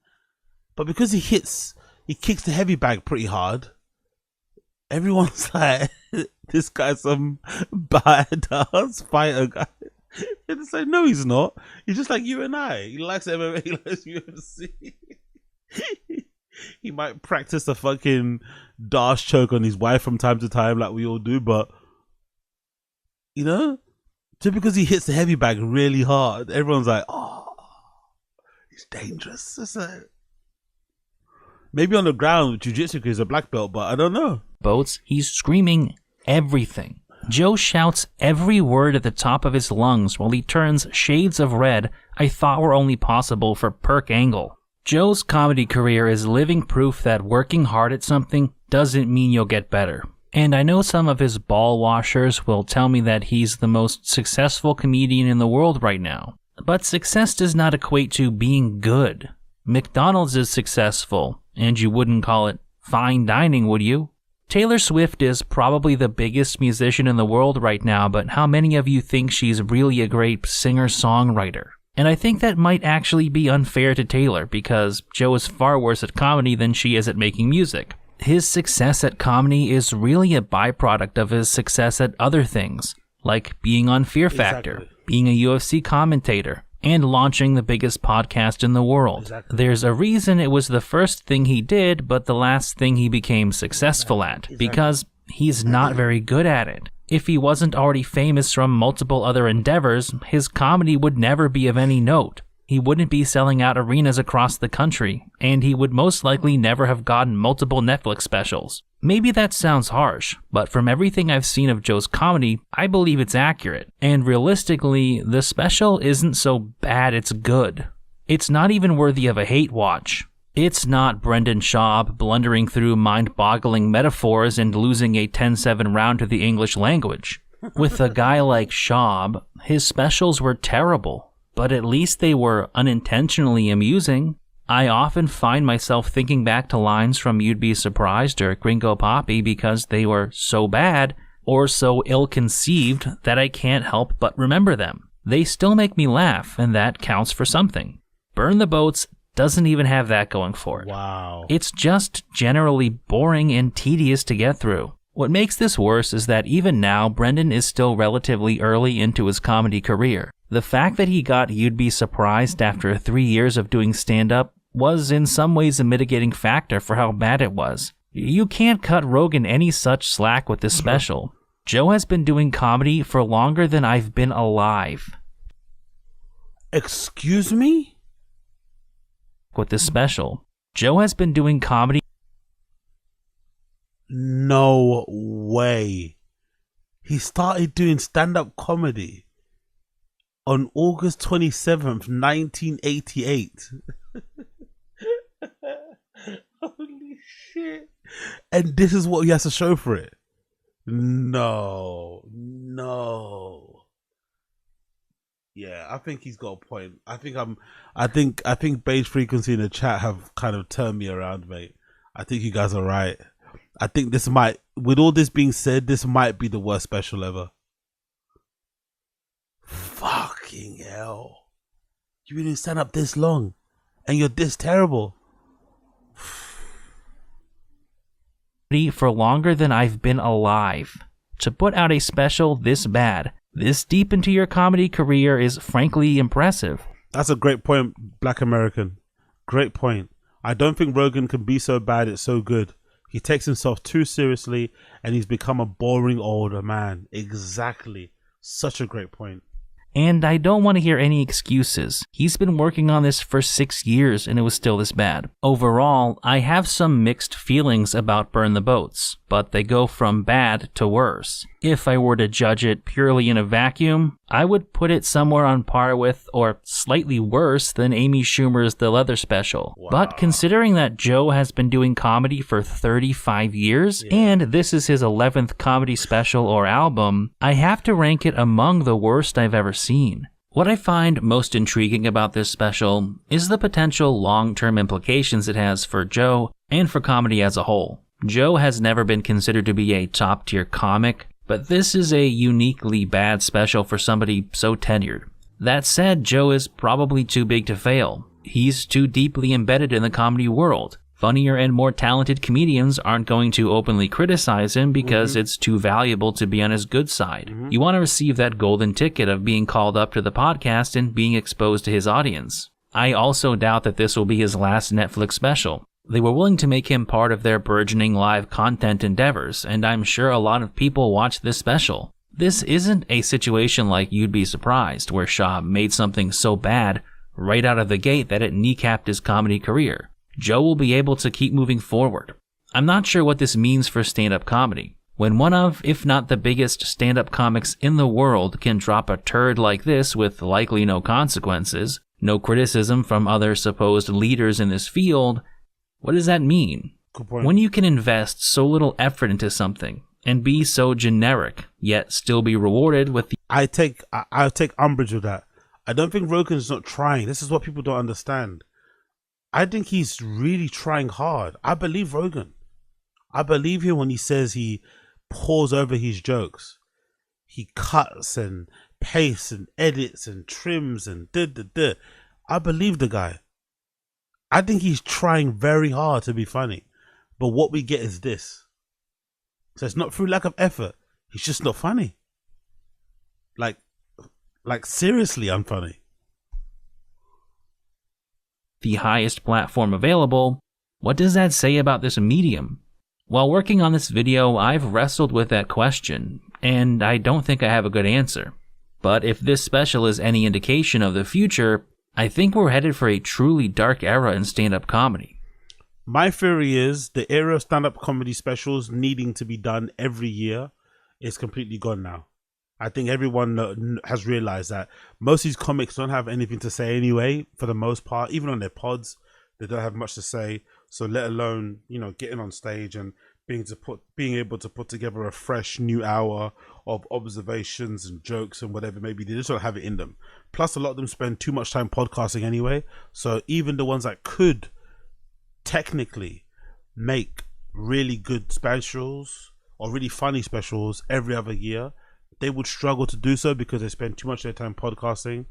B: But because he kicks the heavy bag pretty hard, everyone's like, this guy's some badass fighter guy. And it's like, no, he's not. He's just like you and I. He likes MMA, he likes UFC. He might practice the fucking dash choke on his wife from time to time, like we all do, but you know, just because he hits the heavy bag really hard, everyone's like, oh, he's dangerous. It's like, maybe on the ground with jiu-jitsu because he's a black belt, but I don't know.
A: Boats, he's screaming everything. Joe shouts every word at the top of his lungs while he turns shades of red I thought were only possible for Perk Angle. Joe's comedy career is living proof that working hard at something doesn't mean you'll get better. And I know some of his ball washers will tell me that he's the most successful comedian in the world right now. But success does not equate to being good. McDonald's is successful, and you wouldn't call it fine dining, would you? Taylor Swift is probably the biggest musician in the world right now, but how many of you think she's really a great singer-songwriter? And I think that might actually be unfair to Taylor, because Joe is far worse at comedy than she is at making music. His success at comedy is really a byproduct of his success at other things, like being on Fear Factor, being a UFC commentator, and launching the biggest podcast in the world.
B: Exactly.
A: There's a reason it was the first thing he did, but the last thing he became successful at, because he's not very good at it. If he wasn't already famous from multiple other endeavors, his comedy would never be of any note. He wouldn't be selling out arenas across the country, and he would most likely never have gotten multiple Netflix specials. Maybe that sounds harsh, but from everything I've seen of Joe's comedy, I believe it's accurate. And realistically, the special isn't so bad it's good. It's not even worthy of a hate watch. It's not Brendan Schaub blundering through mind-boggling metaphors and losing a 10-7 round to the English language. With a guy like Schaub, his specials were terrible, but at least they were unintentionally amusing. I often find myself thinking back to lines from You'd Be Surprised or Gringo Poppy because they were so bad or so ill-conceived that I can't help but remember them. They still make me laugh, and that counts for something. Burn the Boats doesn't even have that going for it.
B: Wow.
A: It's just generally boring and tedious to get through. What makes this worse is that even now, Brendan is still relatively early into his comedy career. The fact that he got You'd Be Surprised after 3 years of doing stand-up was in some ways a mitigating factor for how bad it was. You can't cut Rogan any such slack with this special. Joe has been doing comedy for longer than I've been alive.
B: Excuse me?
A: With this special. Joe has been doing comedy.
B: No way. He started doing stand-up comedy on August 27th, 1988. Holy shit. And this is what he has to show for it. No. Yeah, I think he's got a point. I think Beige Frequency in the chat have kind of turned me around, mate. I think you guys are right. I think this might, with all this being said, this might be the worst special ever. Fucking hell. You've been doing stand up this long and you're this terrible.
A: For longer than I've been alive. To put out a special this bad, this deep into your comedy career is frankly impressive.
B: That's a great point, Black American. Great point. I don't think Rogan can be so bad it's so good. He takes himself too seriously and he's become a boring older man. Exactly. Such a great point.
A: And I don't want to hear any excuses. He's been working on this for 6 years and it was still this bad. Overall, I have some mixed feelings about Burn the Boats, but they go from bad to worse. If I were to judge it purely in a vacuum, I would put it somewhere on par with, or slightly worse than Amy Schumer's The Leather Special. Wow. But considering that Joe has been doing comedy for 35 years, and this is his 11th comedy special or album, I have to rank it among the worst I've ever seen. What I find most intriguing about this special is the potential long-term implications it has for Joe and for comedy as a whole. Joe has never been considered to be a top-tier comic, but this is a uniquely bad special for somebody so tenured. That said, Joe is probably too big to fail. He's too deeply embedded in the comedy world. Funnier and more talented comedians aren't going to openly criticize him because it's too valuable to be on his good side. You want to receive that golden ticket of being called up to the podcast and being exposed to his audience. I also doubt that this will be his last Netflix special. They were willing to make him part of their burgeoning live content endeavors, and I'm sure a lot of people watch this special. This isn't a situation like You'd Be Surprised, where Schaub made something so bad right out of the gate that it kneecapped his comedy career. Joe will be able to keep moving forward. I'm not sure what this means for stand-up comedy. When one of, if not the biggest stand-up comics in the world can drop a turd like this with likely no consequences, no criticism from other supposed leaders in this field, what does that mean?
B: Good point.
A: When you can invest so little effort into something and be so generic, yet still be rewarded with the
B: I take umbrage with that. I don't think Rogan's not trying. This is what people don't understand. I think he's really trying hard. I believe Rogan. I believe him when he says he pores over his jokes. He cuts and pastes and edits and trims and da. I believe the guy. I think he's trying very hard to be funny. But what we get is this. So it's not through lack of effort. He's just not funny. Like seriously unfunny.
A: the highest platform available. What does that say about this medium? While working on this video, I've wrestled with that question, and I don't think I have a good answer. But if this special is any indication of the future, I think we're headed for a truly dark era in stand-up comedy.
B: My theory is the era of stand-up comedy specials needing to be done every year is completely gone now. I think everyone has realized that most of these comics don't have anything to say anyway, for the most part. Even on their pods, they don't have much to say. So let alone, you know, getting on stage and being able to put together a fresh new hour of observations and jokes and whatever, maybe they just don't have it in them. Plus, a lot of them spend too much time podcasting anyway. So even the ones that could technically make really good specials or really funny specials every other year, they would struggle to do so because they spend too much of their time podcasting.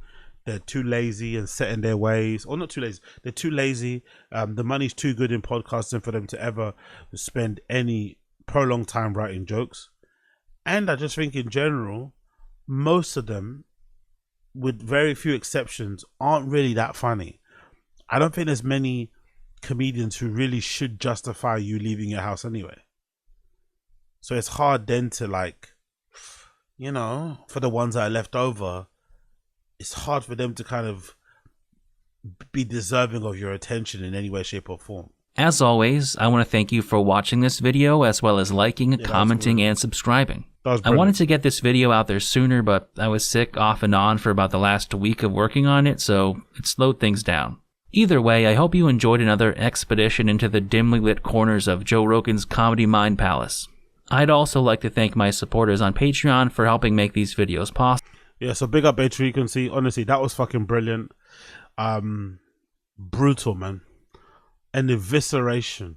B: They're too lazy and set in their ways, or not too lazy. They're too lazy. The money's too good in podcasting for them to ever spend any prolonged time writing jokes. And I just think in general, most of them, with very few exceptions, aren't really that funny. I don't think there's many comedians who really should justify you leaving your house anyway. So it's hard then to, like, you know, for the ones that are left over, it's hard for them to kind of be deserving of your attention in any way, shape, or form.
A: As always, I want to thank you for watching this video, as well as liking, commenting, and subscribing. I wanted to get this video out there sooner, but I was sick off and on for about the last week of working on it, so it slowed things down. Either way, I hope you enjoyed another expedition into the dimly lit corners of Joe Rogan's Comedy Mind Palace. I'd also like to thank my supporters on Patreon for helping make these videos possible.
B: Yeah, so big up Patreon. You can see, honestly, that was fucking brilliant. Brutal, man. An evisceration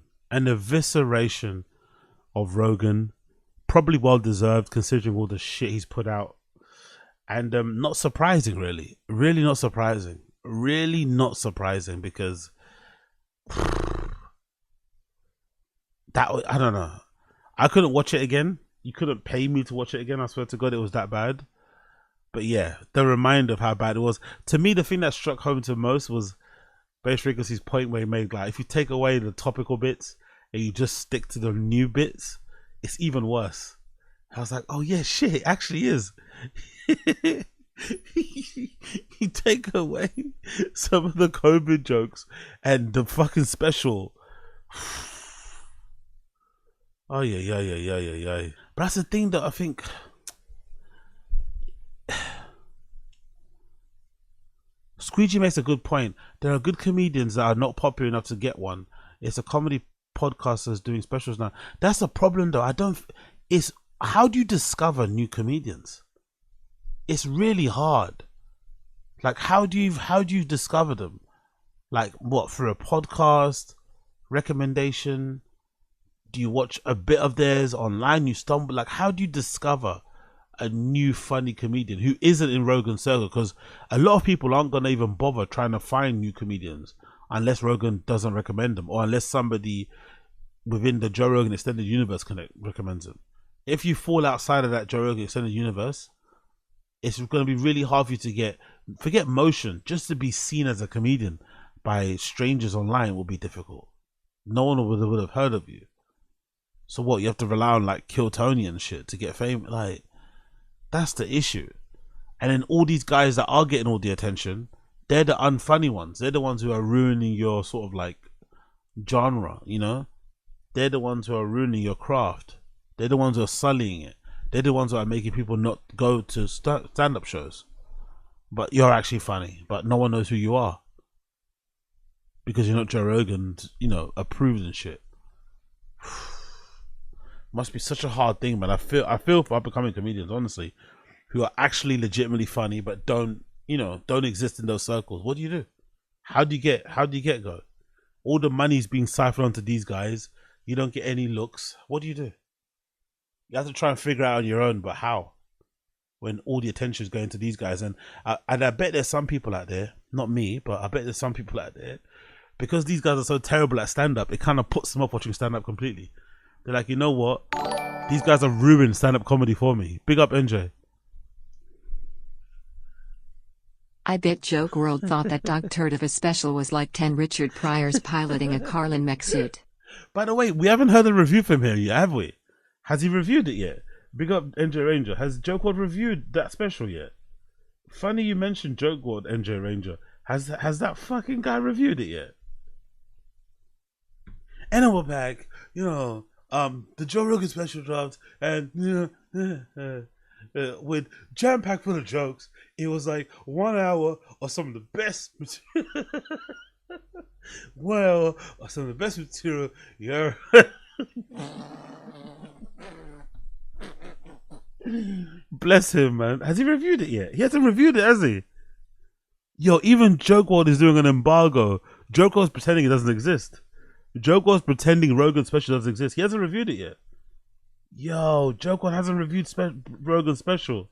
B: of Rogan. Probably well deserved considering all the shit he's put out. And not surprising, really. Really not surprising. Really not surprising because that, I don't know. I couldn't watch it again. You couldn't pay me to watch it again. I swear to God, it was that bad. But yeah, the reminder of how bad it was. To me, the thing that struck home to most was Bass Frequency's point where he made, like, if you take away the topical bits and you just stick to the new bits, it's even worse. I was like, oh yeah, shit, it actually is. You take away some of the COVID jokes and the fucking special. Oh yeah. But that's the thing that I think. Squeegee makes a good point. There are good comedians that are not popular enough to get one. It's a comedy podcast that's doing specials now. That's the problem, though. It's how do you discover new comedians? It's really hard. Like, how do you discover them? Like, what, through a podcast recommendation? Do you watch a bit of theirs online? You stumble. Like, how do you discover a new funny comedian who isn't in Rogan's circle? Because a lot of people aren't gonna even bother trying to find new comedians unless Rogan doesn't recommend them, or unless somebody within the Joe Rogan Extended Universe recommends them. If you fall outside of that Joe Rogan Extended Universe, it's gonna be really hard for you to forget motion, just to be seen as a comedian by strangers online will be difficult. No one would have heard of you. So what, you have to rely on like Kill Tony and shit to get famous? Like, that's the issue. And then all these guys that are getting all the attention, they're the unfunny ones. They're the ones who are ruining your sort of like genre, you know? They're the ones who are ruining your craft. They're the ones who are sullying it. They're the ones who are making people not go to stand-up shows. But you're actually funny, but no one knows who you are. Because you're not Joe Rogan, you know, approved and shit. Must be such a hard thing, man. I feel for up and coming comedians, honestly, who are actually legitimately funny but don't exist in those circles. What do you do? How do you get go? All the money's being siphoned onto these guys. You don't get any looks. What do? You have to try and figure out on your own, but how? When all the attention is going to these guys, and I bet there's some people out there, not me, but I bet there's some people out there, because these guys are so terrible at stand-up, it kind of puts them off watching stand-up completely. They're like, you know what? These guys have ruined stand-up comedy for me. Big up, NJ.
G: I bet Joke World thought that Doug Turd of a special was like 10 Richard Pryors piloting a Carlin mech suit.
B: By the way, we haven't heard a review from him yet, have we? Has he reviewed it yet? Big up NJ Ranger. Has Joke World reviewed that special yet? Funny you mentioned Joke World, NJ Ranger. Has that fucking guy reviewed it yet? And we're back. The Joe Rogan special dropped, and with jam packed full of jokes. It was like 1 hour of some of the best material. Some of the best material you ever. Bless him, man. Has he reviewed it yet? He hasn't reviewed it, has he? Yo, even Joke World is doing an embargo. Joke World's pretending it doesn't exist. Joke World's pretending Rogan's special doesn't exist. He hasn't reviewed it yet. Yo, Joke World hasn't reviewed Rogan's special.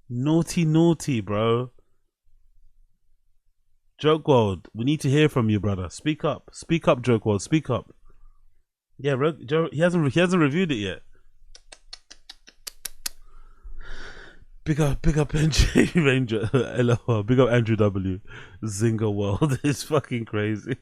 B: Naughty, bro. Joke World, we need to hear from you, brother. Speak up, Joke World. Speak up. Yeah, he hasn't reviewed it yet. Big up NJ Ranger. LOL. Big up Andrew W. Zinger World is fucking crazy.